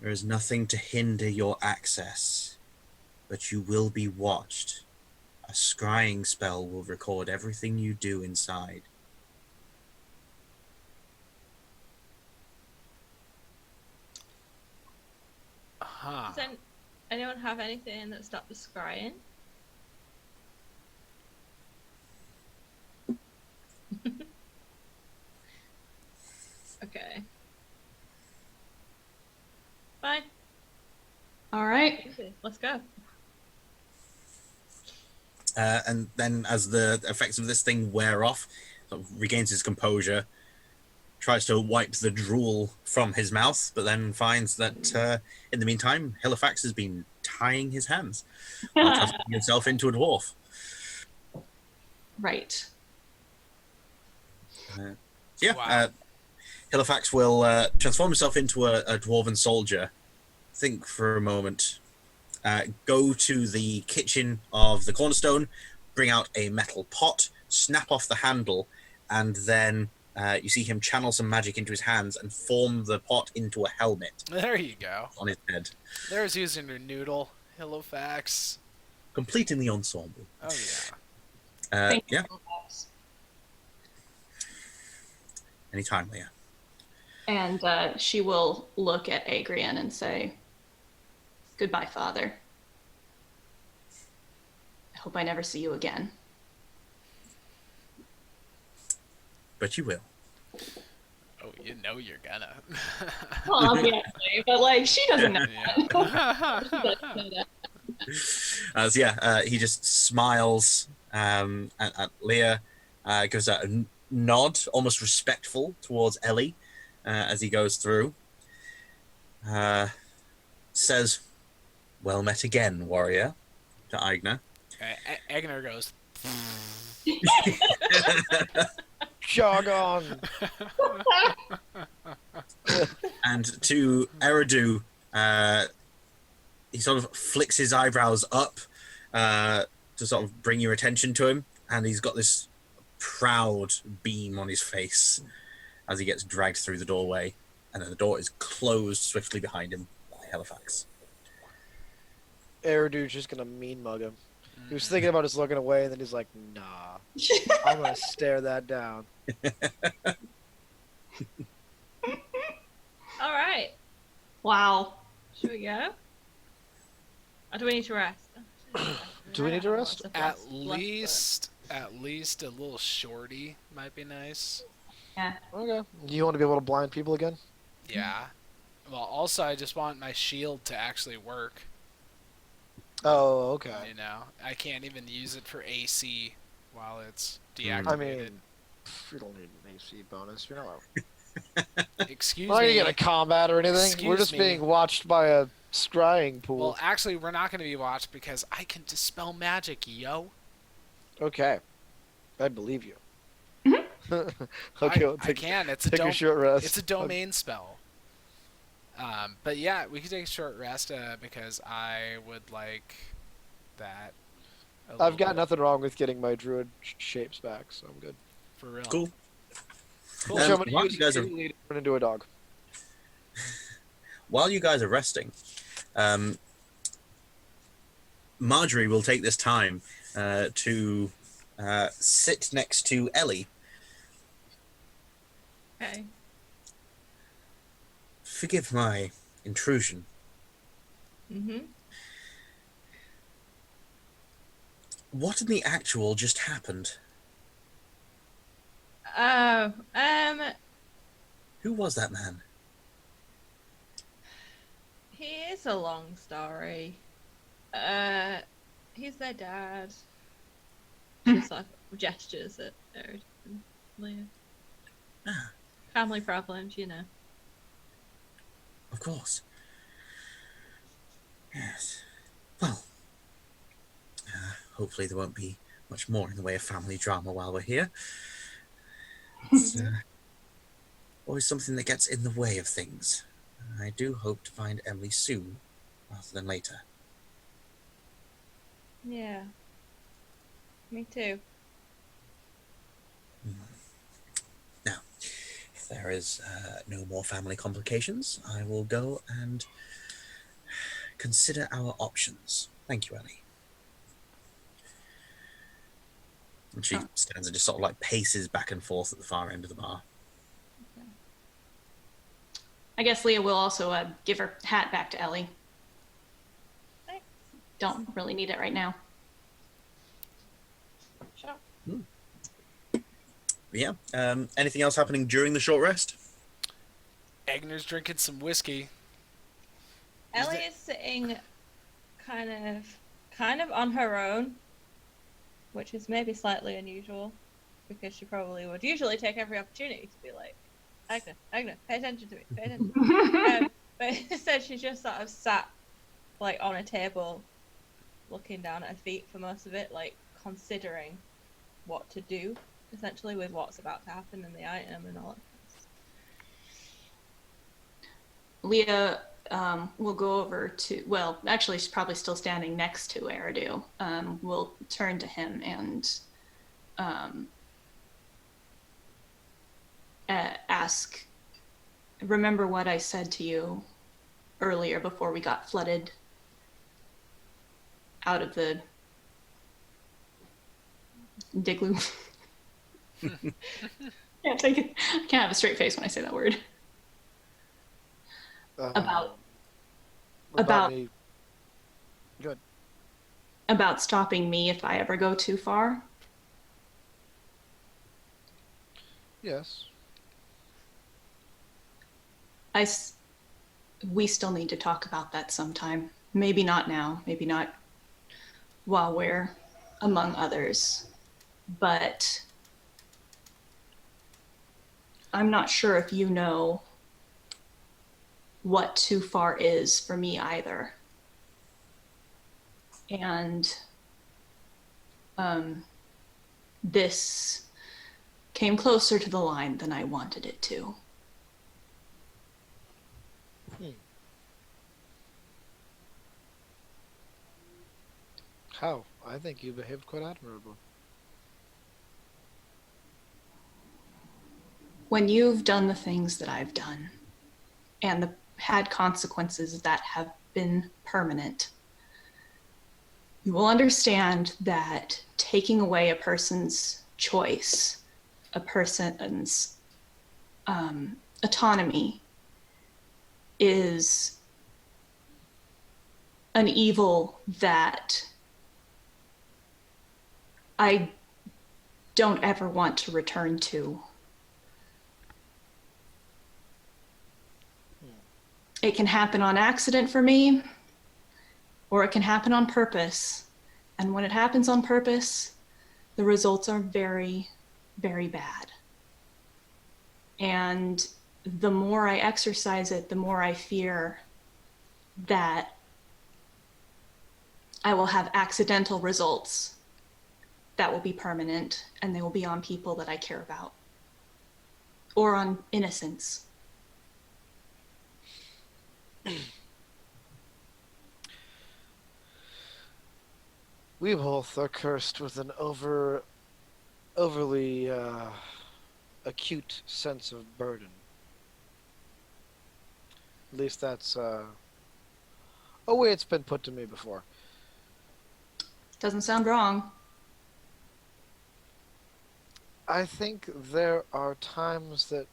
There is nothing to hinder your access, but you will be watched. A scrying spell will record everything you do inside. Huh. Does anyone have anything that stopped the scrying? Okay. Fine. All right. Easy. Let's go. And then as the effects of this thing wear off, sort of regains his composure, tries to wipe the drool from his mouth, but then finds that in the meantime, Halifax has been tying his hands, transforming himself into a dwarf. Right. Wow. Halifax will transform himself into a dwarven soldier. Think for a moment. Go to the kitchen of the Cornerstone, bring out a metal pot, snap off the handle, and then you see him channel some magic into his hands and form the pot into a helmet There you go. on his head, There's using your noodle. Halifax. completing the ensemble. Oh, yeah. Thank you, Yeah, Halifax. anytime, Leah. And she will look at Agrian and say, "Goodbye, Father. I hope I never see you again." But you will. Oh, you know you're gonna. Well, obviously, but like she doesn't know Yeah. that. She doesn't know that. He just smiles at Leah, gives a nod, almost respectful, towards Ellie as he goes through. Says, "Well met again, warrior," to Aigner. Agner goes. Jog on. And to Eridu, he sort of flicks his eyebrows up to sort of bring your attention to him, and he's got this proud beam on his face as he gets dragged through the doorway, and then the door is closed swiftly behind him by Halifax. Eridu's just gonna mean mug him. He was thinking about just looking away, and then he's like, "Nah, I'm gonna stare that down." All right. Wow. Should we go? Or do we need to rest? Do we need to rest? At least At least a little shorty might be nice. Yeah. Okay. You want to be able to blind people again? Yeah. Well, also, I just want my shield to actually work. Oh, okay. You know, I can't even use it for AC while it's Hmm. I deactivated. mean, you don't need an AC bonus. You're not. Excuse We're not gonna get me. a combat or anything. We're Excuse just me. being watched by a scrying pool. Well, actually, we're not going to be watched because I can dispel magic, yo. Okay, I believe you. Mhm. Okay, I can. It's a take a short rest. It's a domain spell. But yeah, we could take a short rest because I would like that. I've got nothing wrong with getting my druid shapes back, so I'm good. For real. Cool. Cool. Which I'm gonna While use you guys are immediately to turn into a dog. while you guys are resting, Marjorie will take this time to sit next to Ellie. Okay. Forgive my intrusion. Mhm. What in the actual just happened? Oh, Who was that man? he is a long story. He's their dad. Just like gestures at Eric and Leah. Ah. Family problems, you know. Of course. Yes. Well, hopefully there won't be much more in the way of family drama while we're here. It's always something that gets in the way of things. I do hope to find Emily soon, rather than later. Yeah. Me too. Now, if there is no more family complications, I will go and consider our options. Thank you, Ellie. And she stands and just sort of like paces back and forth at the far end of the bar. I guess Leah will also give her hat back to Ellie. Thanks. Don't really need it right now. Sure. Yeah. Anything else happening during the short rest? Agner's drinking some whiskey. Ellie is sitting kind of on her own, which is maybe slightly unusual because she probably would usually take every opportunity to be like, Agner, pay attention to me, pay attention. But instead she just sort of sat like on a table looking down at her feet for most of it, like considering what to do essentially with what's about to happen in the item and all that. Leah will go over to, well, actually she's probably still standing next to Eridu. Will turn to him and ask, remember what I said to you earlier before we got flooded out of the Digloo? Can't have a straight face when I say that word. About me. Good. About stopping me if I ever go too far. Yes. We still need to talk about that sometime. Maybe not now, maybe not while we're among others, but I'm not sure if you know what too far is for me either. And this came closer to the line than I wanted it to. How? I think you behaved quite admirably. When you've done the things that I've done and had consequences that have been permanent, you will understand that taking away a person's choice, a person's autonomy, is an evil that I don't ever want to return to. It can happen on accident for me, or it can happen on purpose. And when it happens on purpose, the results are very, very bad. And the more I exercise it, the more I fear that I will have accidental results that will be permanent, and they will be on people that I care about, or on innocents. We both are cursed with an overly acute sense of burden. At least that's a way it's been put to me before. Doesn't sound wrong. I think there are times that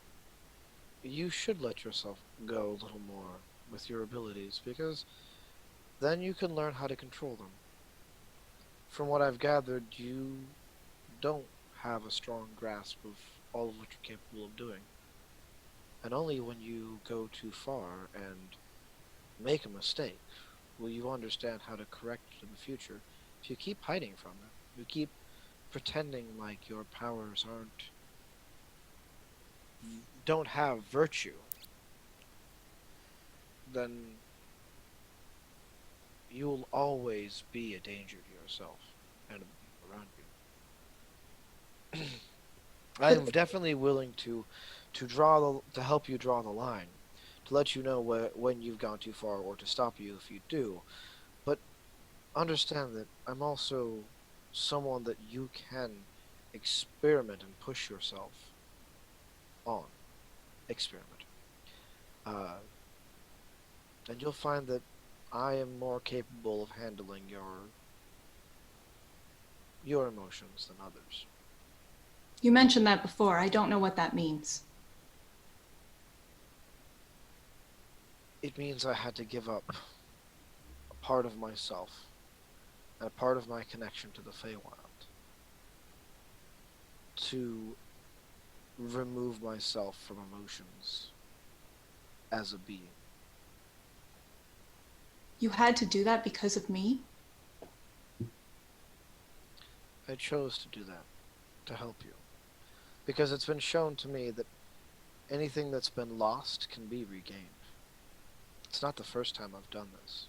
you should let yourself go a little more with your abilities, because then you can learn how to control them. From what I've gathered, you don't have a strong grasp of all of what you're capable of doing. And only when you go too far and make a mistake will you understand how to correct it in the future. If you keep hiding from it, you keep pretending like your powers don't have virtue, then you'll always be a danger to yourself and the people around you. I am definitely willing to help you draw the line, to let you know when you've gone too far, or to stop you if you do. But understand that I'm also someone that you can experiment and push yourself on. Experiment. And you'll find that I am more capable of handling your emotions than others. You mentioned that before. I don't know what that means. It means I had to give up a part of myself and a part of my connection to the Feywild to remove myself from emotions as a being. You had to do that because of me? I chose to do that, to help you. Because it's been shown to me that anything that's been lost can be regained. It's not the first time I've done this.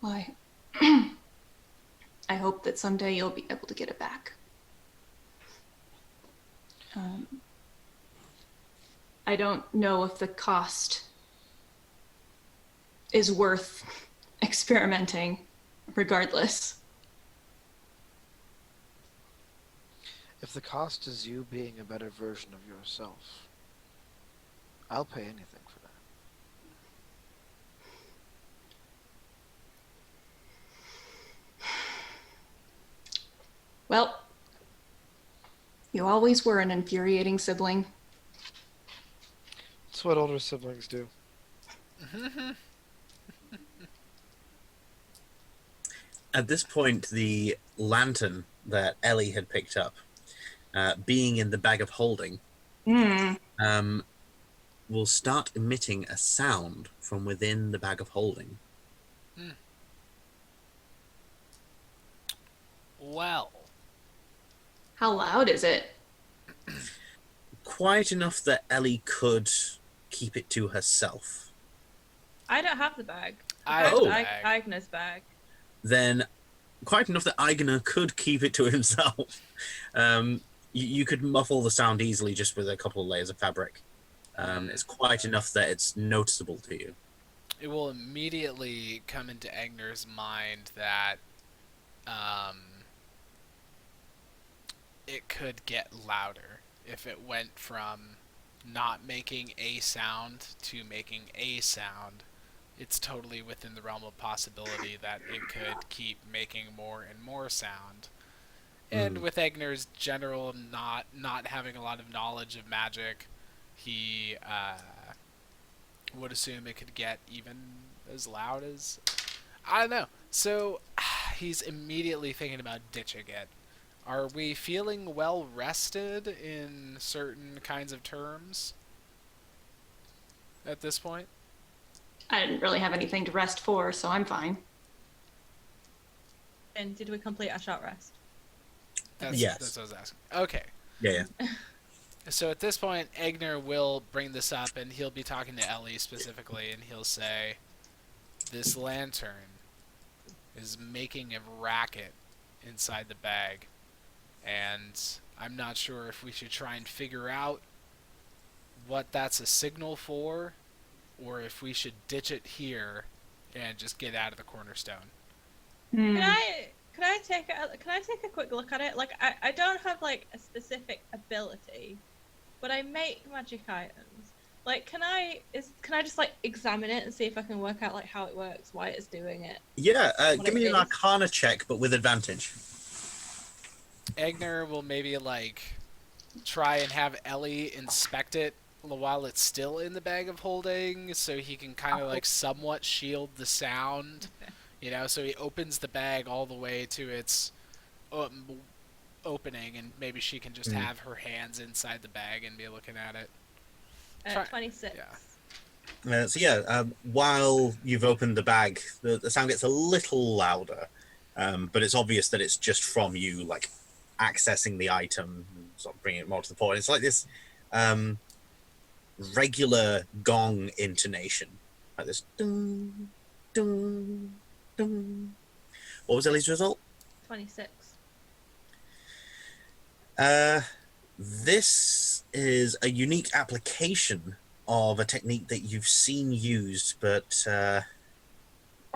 Why? I hope that someday you'll be able to get it back. I don't know if the cost is worth experimenting, regardless. If the cost is you being a better version of yourself, I'll pay anything for that. Well, you always were an infuriating sibling. That's what older siblings do. At this point, the lantern that Ellie had picked up, being in the bag of holding, will start emitting a sound from within the bag of holding. Well, How loud is it? Quiet enough that Ellie could keep it to herself. I don't have the bag. I have the That's bag. Agnes' bag. Then quiet enough that Igner could keep it to himself. You could muffle the sound easily just with a couple of layers of fabric. It's quiet enough that it's noticeable to you. It will immediately come into Agner's mind that it could get louder if it went from not making a sound to making a sound. It's totally within the realm of possibility that it could keep making more and more sound. And with Agner's general not having a lot of knowledge of magic, he would assume it could get even as loud as I don't know. So he's immediately thinking about ditching it. Are we feeling well rested in certain kinds of terms at this point? I didn't really have anything to rest for, so I'm fine. And did we complete our short rest? Yes. That's what I was asking. Okay. Yeah. So at this point, Egner will bring this up, and he'll be talking to Ellie specifically, and he'll say, "This lantern is making a racket inside the bag, and I'm not sure if we should try and figure out what that's a signal for, or if we should ditch it here and just get out of the cornerstone." Hmm. Can I take a quick look at it? Like I don't have like a specific ability, but I make magic items. Like can I just like examine it and see if I can work out like how it works, why it's doing it? Yeah, What give me it an is. Arcana check, but with advantage. Egner will maybe like try and have Ellie inspect it while it's still in the bag of holding, so he can kind of like somewhat shield the sound. Okay. You know, so he opens the bag all the way to its opening, and maybe she can just have her hands inside the bag and be looking at it. 26. Yeah. While you've opened the bag, the sound gets a little louder, but it's obvious that it's just from you, like, accessing the item, and sort of bringing it more to the point. It's like this regular gong intonation, like this ding, ding, ding. What was Ellie's result? 26. This is a unique application of a technique that you've seen used, but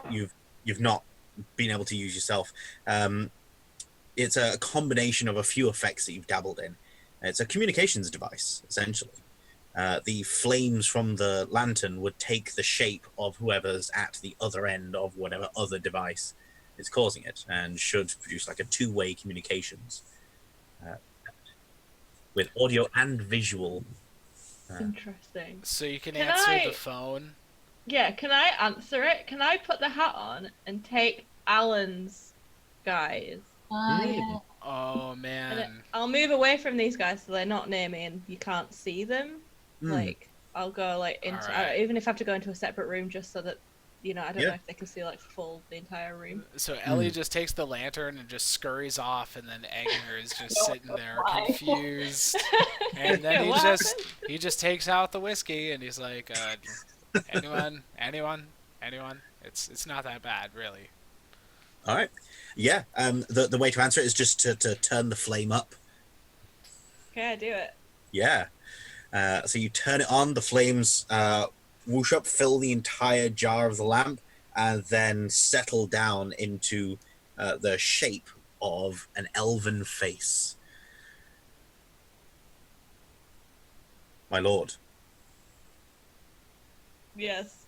you've not been able to use yourself. It's a combination of a few effects that you've dabbled in. It's a communications device, essentially. The flames from the lantern would take the shape of whoever's at the other end of whatever other device is causing it, and should produce like a two-way communications with audio and visual. Interesting. So you can Can answer I- the phone. Yeah, can I answer it? Can I put the hat on and take Alan's guys? Yeah. Oh And man. I'll move away from these guys so they're not near me and you can't see them. Like, I'll go like into Alright. even if I have to go into a separate room just so that I don't Yeah. know if they can see like the entire room. So Ellie just takes the lantern and just scurries off, and then Egner is just sitting there Why? confused. And then What he just takes out the whiskey, and he's like, anyone? It's not that bad, really. All right. Yeah. The way to answer it is just to turn the flame up. Okay, I do it. Yeah. So you turn it on, the flames whoosh up, fill the entire jar of the lamp, and then settle down into the shape of an elven face. My lord, Yes.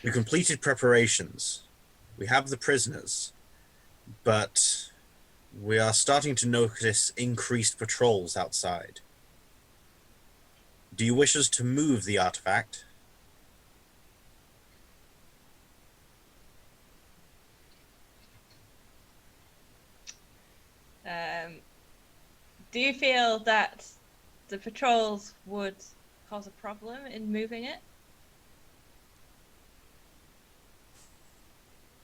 we completed preparations. We have the prisoners, but we are starting to notice increased patrols outside. Do you wish us to move the artifact? Do you feel that the patrols would cause a problem in moving it?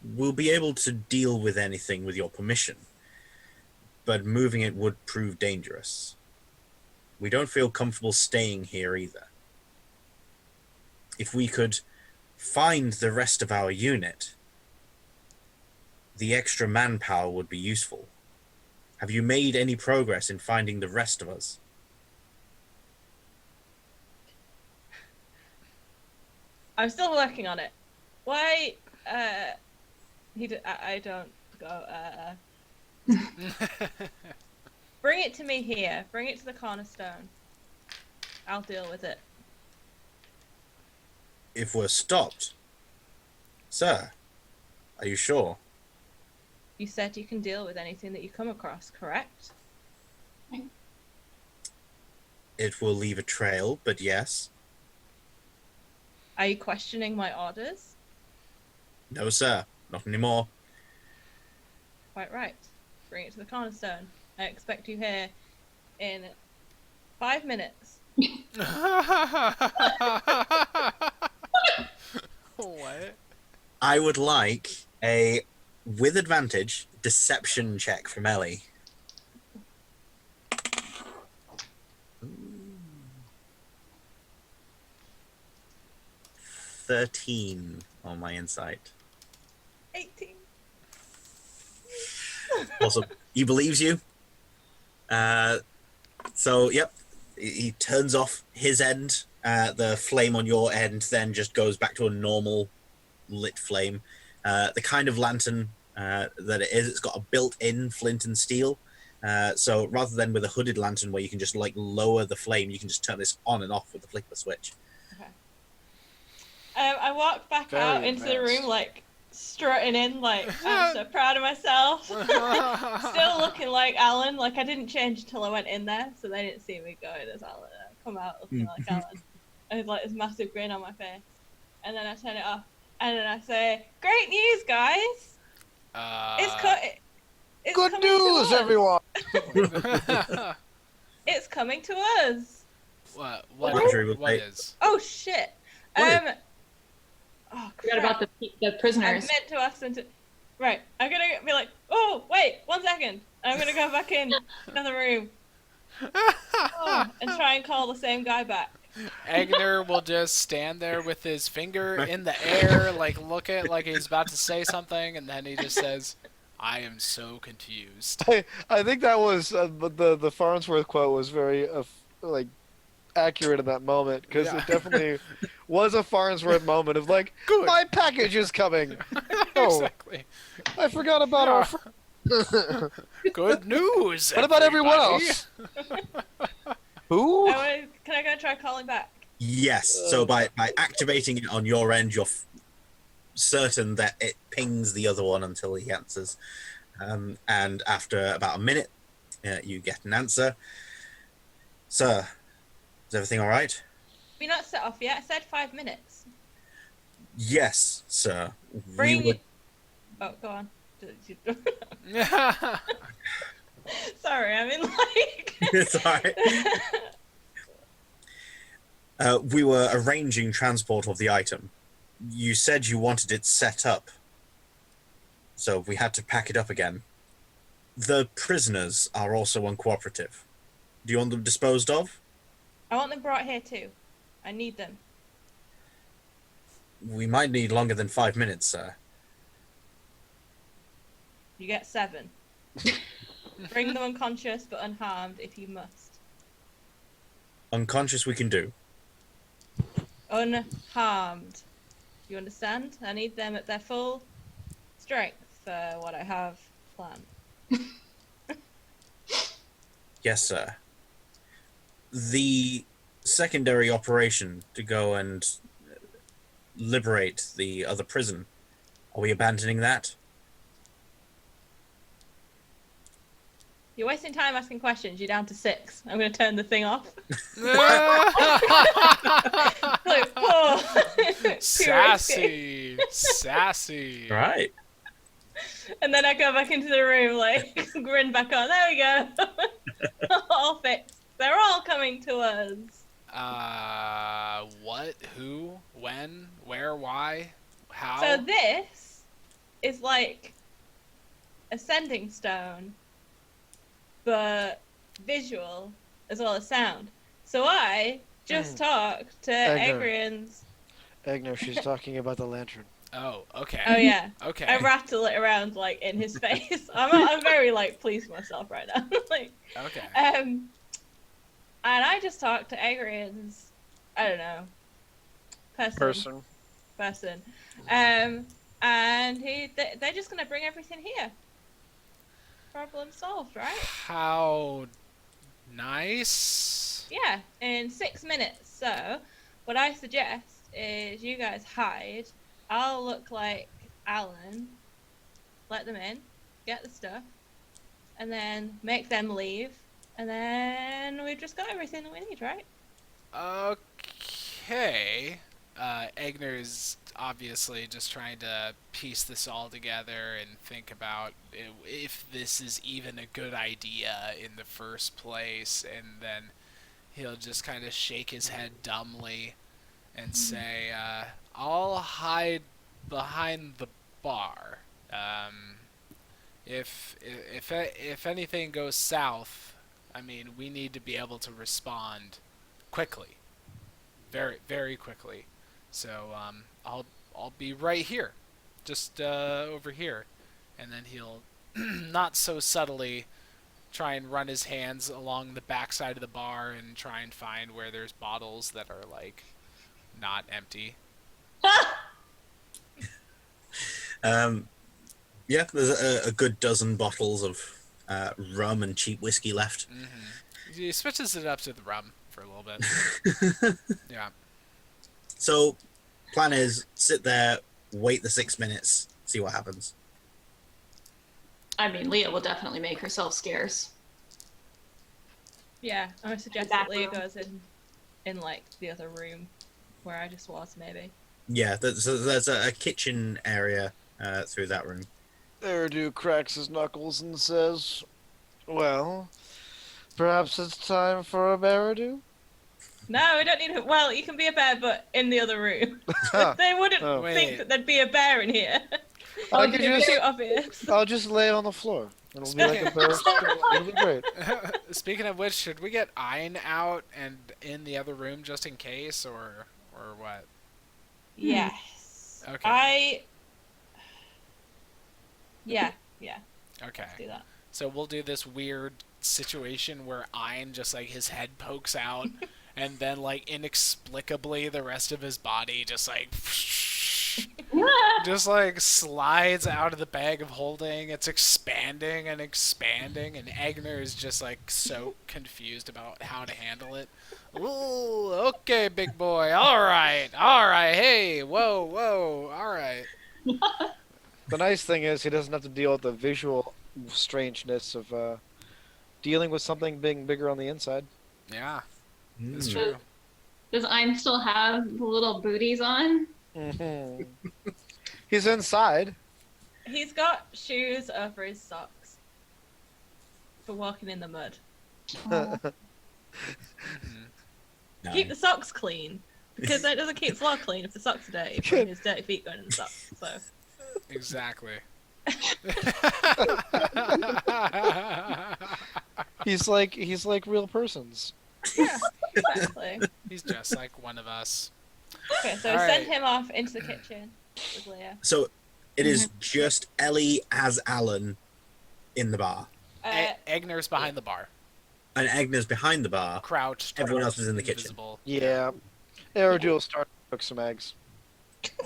We'll be able to deal with anything with your permission, but moving it would prove dangerous. We don't feel comfortable staying here either. If we could find the rest of our unit, the extra manpower would be useful. Have you made any progress in finding the rest of us? I'm still working on it. Why? I don't go. Bring it to me here. Bring it to the cornerstone. I'll deal with it. If we're stopped. Sir, are you sure? You said you can deal with anything that you come across, correct? it will leave a trail, but yes. Are you questioning my orders? No, sir. Not anymore. Quite right. Bring it to the cornerstone. I expect you here in 5 minutes. What? I would like a, with advantage, deception check from Ellie. 13 on my insight. 18. Awesome. He believes you. So, yep. He turns off his end. The flame on your end then just goes back to a normal lit flame. The kind of lantern that it is, it's got a built-in flint and steel. So rather than with a hooded lantern where you can just like lower the flame, you can just turn this on and off with the flicker switch. Okay. I walked back Very out into the advanced. room, like, strutting in, like, I'm so proud of myself. Still looking like Alan. Like, I didn't change until I went in there, so they didn't see me going as Alan. I come out looking like Alan. I had, like, this massive grin on my face. And then I turn it off. And then I say, great news, guys! It's Good coming to news, us. everyone! It's coming to us. What Marjorie would say- is? Oh, shit. What? Oh, Forgot crap. about the I prisoners. meant to ask them to. Right, I'm gonna be like, oh, wait, 1 second. I'm gonna go back in another room and try and call the same guy back. Agner will just stand there with his finger in the air, like look at like he's about to say something, and then he just says, "I am so confused." I think that was the Farnsworth quote was very like accurate in that moment because Yeah. it definitely was a Farnsworth moment of like, Good. my package is coming. Oh, Exactly. I forgot about our. Good news. What about everyone everybody. else? Who? Can I go try calling back? Yes. So by activating it on your end, you're certain that it pings the other one until he answers. And after about a minute, you get an answer. Sir, is everything all right? We're not set off yet. I said 5 minutes. Yes, sir. Bring. We would. Oh, go on. Sorry, I mean like. It's all right. We were arranging transport of the item. You said you wanted it set up, so we had to pack it up again. The prisoners are also uncooperative. Do you want them disposed of? I want them brought here too. I need them. We might need longer than 5 minutes, sir. You get 7. Bring them unconscious but unharmed if you must. Unconscious we can do. Unharmed. You understand? I need them at their full strength for what I have planned. Yes, sir. The secondary operation to go and liberate the other prison, are we abandoning that? You're wasting time asking questions. You're down to 6. I'm going to turn the thing off. Like, whoa. Too risky. Sassy, sassy. Right. And then I go back into the room, like, grin back on. There we go. All fixed. They're all coming to us. What? Who? When? Where? Why? How? So this is like a sending stone, but visual as well as sound. So I just talked to Agner. Agrian's. Agner, she's talking about the lantern. Oh, okay. Oh yeah. Okay. I rattle it around like in his face. I'm very like pleased with myself right now. Like Okay. and I just talked to Agrian's, I don't know, person. And they're just gonna bring everything here. Problem solved, right? How nice. Yeah, in 6 minutes. So, what I suggest is you guys hide. I'll look like Alan. Let them in, get the stuff, and then make them leave. And then we've just got everything that we need, right? Okay. Egner's obviously just trying to piece this all together and think about if this is even a good idea in the first place, and then he'll just kind of shake his head dumbly and say, "I'll hide behind the bar. If anything goes south, I mean, we need to be able to respond quickly, very very quickly. So I'll be right here, just over here." And then he'll not so subtly try and run his hands along the backside of the bar and try and find where there's bottles that are like not empty. Yeah, there's a good dozen bottles of rum and cheap whiskey left. He switches it up to the rum for a little bit. Yeah. So, plan is sit there, wait the 6 minutes, see what happens. I mean, Leah will definitely make herself scarce. Yeah, I would suggest Back that Leah room. goes in like the other room where I just was, maybe. Yeah, there's a kitchen area through that room. Eridu cracks his knuckles and says, "Well, perhaps it's time for a Beridu?" No, we don't need it. Well, you can be a bear, but in the other room. They wouldn't Oh. think Wait. that there'd be a bear in here. I It'd could be just- too obvious. I'll just lay on the floor. It'll be like a bear. It'll be great. Speaking of which, should we get Ein out and in the other room just in case, or what? Yes. Okay. Yeah, Okay. let's do that. So we'll do this weird situation where Ein just like his head pokes out, and then like inexplicably the rest of his body just like just like slides out of the bag of holding. It's expanding and expanding, and Egner is just like so confused about how to handle it. Ooh, okay, big boy. All right. Hey, whoa. All right. The nice thing is he doesn't have to deal with the visual strangeness of dealing with something being bigger on the inside. Yeah, that's Mm. true. Does Ein still have the little booties on? Mm-hmm. He's inside. He's got shoes over his socks for walking in the mud. Oh. No. Keep the socks clean, because that doesn't keep floor clean if the socks are dirty from his dirty feet going in the socks. So Exactly. He's like real persons. yeah, exactly. He's just like one of us. Okay, so All send right. him off into the kitchen with Leah. So, it is just Ellie as Alan in the bar. Egner's behind the bar, And Agnes behind the bar. crouched. Everyone else is in the kitchen. invisible. Yeah. Eridu will start to cook some eggs.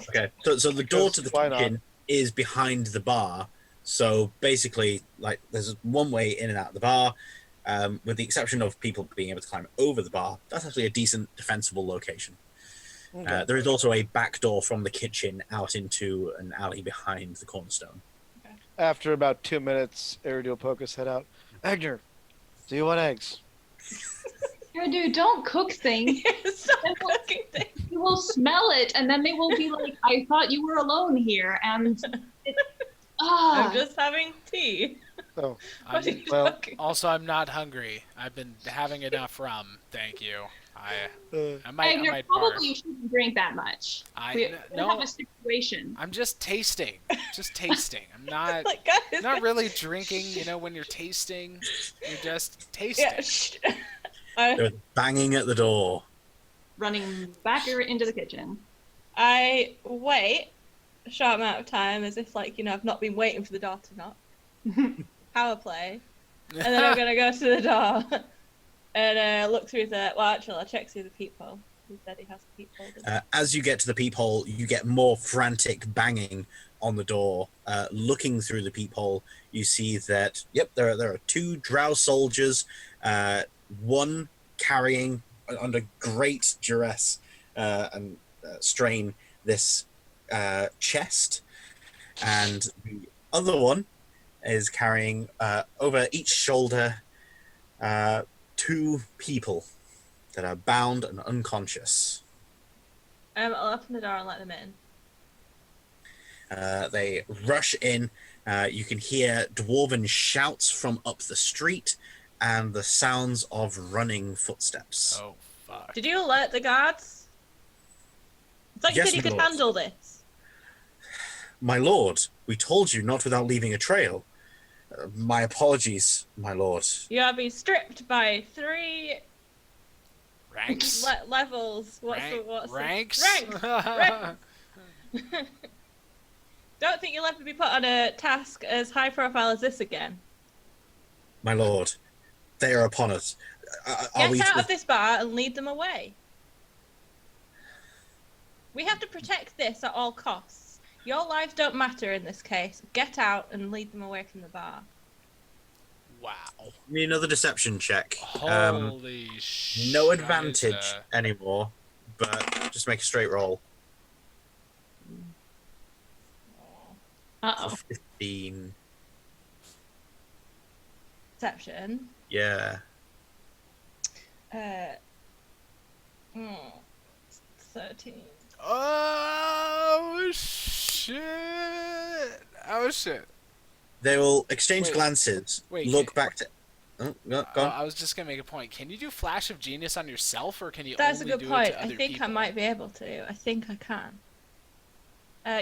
Okay. So the door to the Why not? kitchen is behind the bar. So basically, like, there's one way in and out of the bar, with the exception of people being able to climb over the bar. That's actually a decent, defensible location. Okay. There is also a back door from the kitchen out into an alley behind the cornerstone. After about 2 minutes, Eridu will poke his head out. Agner, do you want eggs? Dude, don't cook things. Stop looking things. You will smell it, and then they will be like, I thought you were alone here, and I'm just having tea. Oh, What are you well, talking? Also, I'm not hungry. I've been having enough rum. Thank you. I And might you're barf. probably you shouldn't drink that much. We have No. a situation. I'm just tasting. Just tasting. I'm not Like, guys, not really drinking. You know, when you're tasting, you're just tasting. yeah. Shh. I They're banging at the door. Running back into the kitchen. I wait a short amount of time as if, like, I've not been waiting for the door to knock. Power play. And then I'm going to go to the door and look through the... Well, actually, I'll check through the peephole. He said he has a peephole. doesn't he? As you get to the peephole, you get more frantic banging on the door. Looking through the peephole, you see that, yep, there are two drow soldiers, one carrying, under great duress and strain, this chest, and the other one is carrying over each shoulder Two people that are bound and unconscious. I'll open the door and let them in. They rush in. You can hear dwarven shouts from up the street and the sounds of running footsteps. Oh, fuck. Did you alert the guards? I thought you Yes, said you my could lord. handle this. My lord, we told you not without leaving a trail. My apologies, my lord. You are being stripped by 3 Ranks? levels. Ranks? Rank. Don't think you'll ever be put on a task as high profile as this again. My lord, they are upon us. Are Get we out to- of this bar and lead them away. We have to protect this at all costs. Your lives don't matter in this case. Get out and lead them away from the bar. Wow. Need another deception check. Holy shit. No advantage anymore, but just make a straight roll. Uh-oh. 15. Deception. Yeah. 13. Oh, shit. Oh, shit. They will exchange Wait. glances, Wait, look back to... Oh, go on. I was just going to make a point. Can you do Flash of Genius on yourself, or can you That's a only good do point. it to I other think people? I might be able to. I think I can.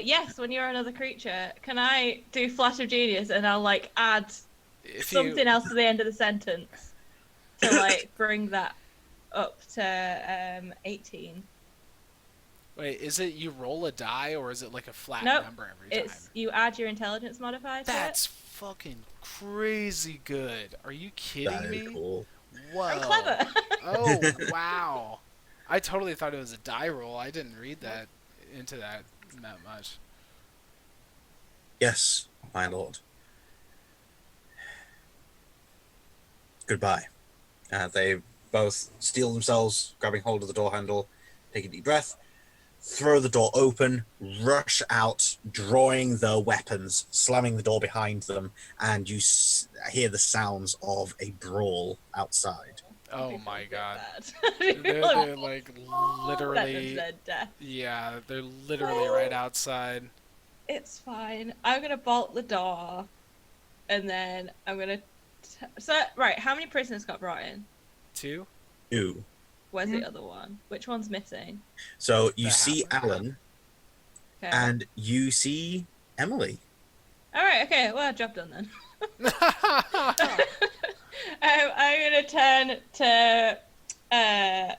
Yes, when you're another creature, can I do Flash of Genius and I'll like add If something you... else to the end of the sentence to like bring that up to 18. Wait, is it you roll a die, or is it like a flat Nope, number every time? It's you add your intelligence modifier to That's fucking crazy good. Are you kidding That me? is cool. Whoa. it. I'm clever. Oh, wow. I totally thought it was a die roll. I didn't read that into that much. Yes, my lord. Goodbye. They both steel themselves, grabbing hold of the door handle, take a deep breath, throw the door open, rush out, drawing their weapons, slamming the door behind them, and you hear the sounds of a brawl outside. Oh my god. They're They're like literally... Dead death. Yeah, they're literally right outside. It's fine. I'm gonna bolt the door, and then I'm gonna. Right, how many prisoners got brought in? 2? Ooh. Where's the other one? Which one's missing? So you The see hammer. Alan, Okay. and you see Emily. All right. Okay. Well, job done then. I'm gonna turn to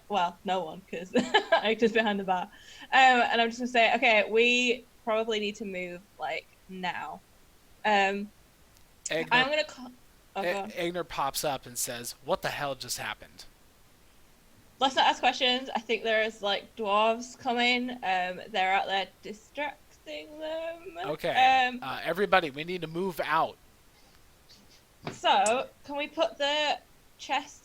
well, no one, because I'm just behind the bar. And I'm just gonna say, okay, we probably need to move like now. I'm gonna call. Oh, go on. Egner pops up and says, "What the hell just happened?" Let's not ask questions. I think there's like dwarves coming. They're out there distracting them. Okay. Everybody, we need to move out. So can we put the chest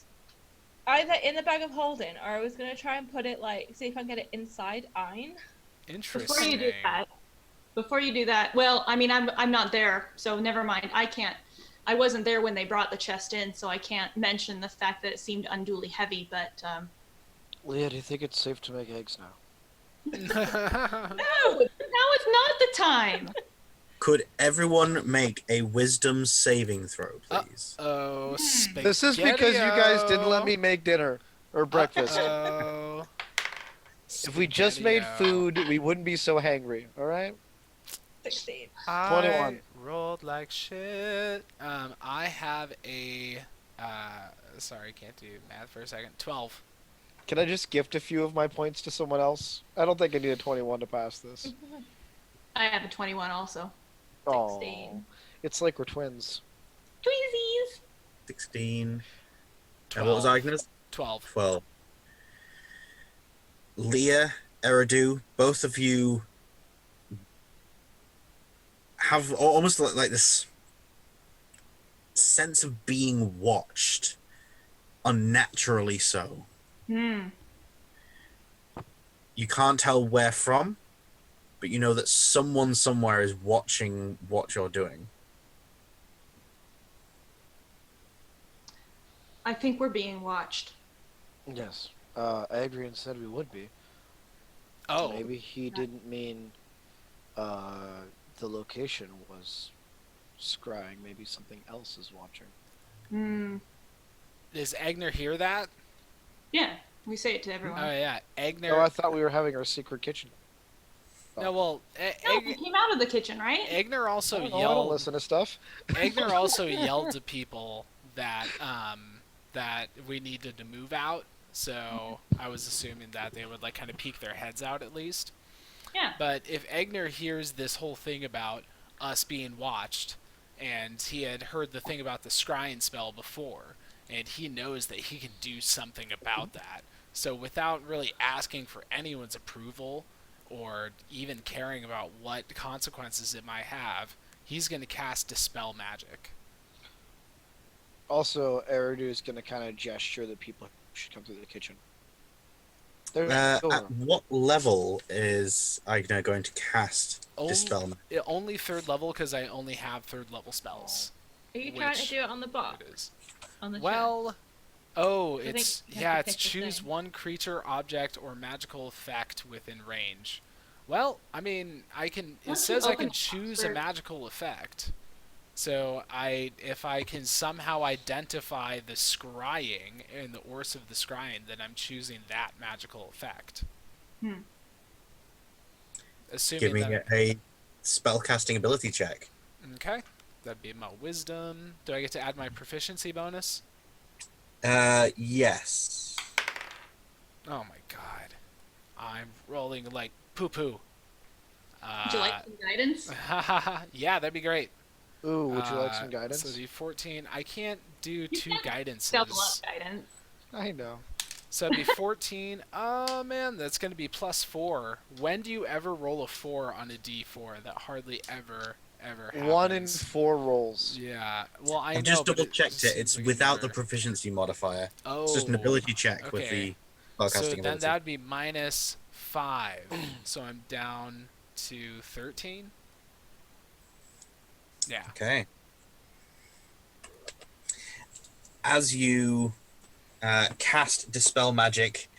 either in the bag of holding, or I was gonna try and put it like see if I can get it inside Ein. Interesting. Before you do that, well, I mean, I'm not there, so never mind. I wasn't there when they brought the chest in, so I can't mention the fact that it seemed unduly heavy. But Leah, do you think it's safe to make eggs now? no, now is not the time. Could everyone make a wisdom saving throw, please? Oh, This is because you guys didn't let me make dinner or breakfast. Oh. If we just made food, we wouldn't be so hangry. All right. 16. 21. Rolled like shit. I have a. Sorry, can't do math for a second. 12. Can I just gift a few of my points to someone else? I don't think I need a 21 to pass this. I have a 21 also. 16. Oh, it's like we're twins. Tweezies. 16. And what was Agnes? 12. 12. Leah, Eridu, both of you have almost like this sense of being watched, unnaturally so. You can't tell where from, but you know that someone somewhere is watching what you're doing. I think we're being watched. Yes. Adrian said we would be. Oh, Maybe he didn't mean the location was scrying. Maybe something else is watching. Hmm. does Agner hear that? Yeah, we say it to Oh everyone. yeah, Oh, Agner. I thought we were having our secret kitchen. No, well, No, we came out of the kitchen, right? Agner also I don't yelled. listen to stuff. Agner also yelled to people that that we needed to move out. So I was assuming that they would like kind of peek their heads out at least. Yeah. But if Agner hears this whole thing about us being watched, and he had heard the thing about the scrying spell before, and he knows that he can do something about that. So without really asking for anyone's approval or even caring about what consequences it might have, he's going to cast Dispel Magic. Also, Eridu is going to kind of gesture that people should come through the kitchen. There's a At door. what level is Igna going to cast Dispel? Only third level because I only have third level spells. Are you trying to Which do it on the box? It is. On the chest? Well, oh, I think it's you have yeah, to it's pick the choose thing. one creature, object, or magical effect within range. Well, I mean, I can. It Once you says I open can the box, choose a there- magical effect. So if I can somehow identify the scrying and the Orse of the Scrying, then I'm choosing that magical effect. Hmm. Assuming Give me that. a spellcasting ability check. Okay, that'd be my wisdom. Do I get to add my proficiency bonus? Yes. Oh my god, I'm rolling like poo poo. Would you like some guidance? Yeah, that'd be great. Ooh, would you like some guidance? So the 14. I can't do You two can't guidances. Double up guidance. I know. So it'd be 14. Oh man, that's gonna be +4. When do you ever roll a 4 on a D4? That hardly ever happens. 1 in 4 rolls. Yeah. Well, I I know. just but double checked it. seems It's like without the never- proficiency modifier. Oh. It's just an ability check with okay. the So spellcasting then ability. that'd be -5. So I'm down to 13. Yeah. Okay. As you cast Dispel Magic,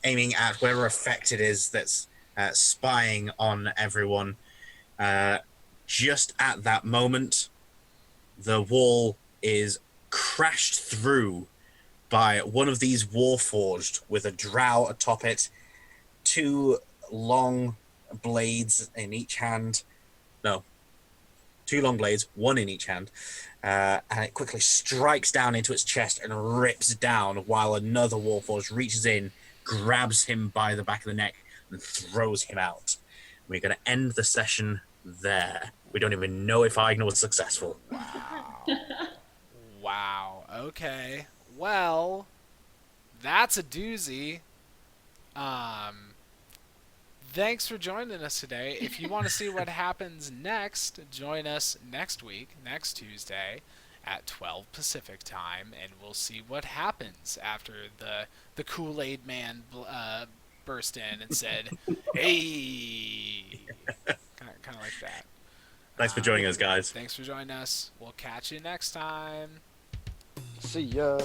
aiming at whatever effect it is that's spying on everyone, just at that moment, the wall is crashed through by one of these Warforged with a drow atop it, 2 long blades in each hand. No, 2 long blades, 1 in each hand, and it quickly strikes down into its chest and rips down while another Warforged reaches in, grabs him by the back of the neck, and throws him out. We're going to end the session there. We don't even know if Igna was successful. Wow. Wow. Okay. Well, that's a doozy. Thanks for joining us today. If you want to see what happens next, join us next week, next Tuesday, at 12 Pacific time, and we'll see what happens after the Kool-Aid man burst in and said, "Hey," kind of like that. Thanks for joining us, guys. Thanks for joining us. We'll catch you next time. See ya.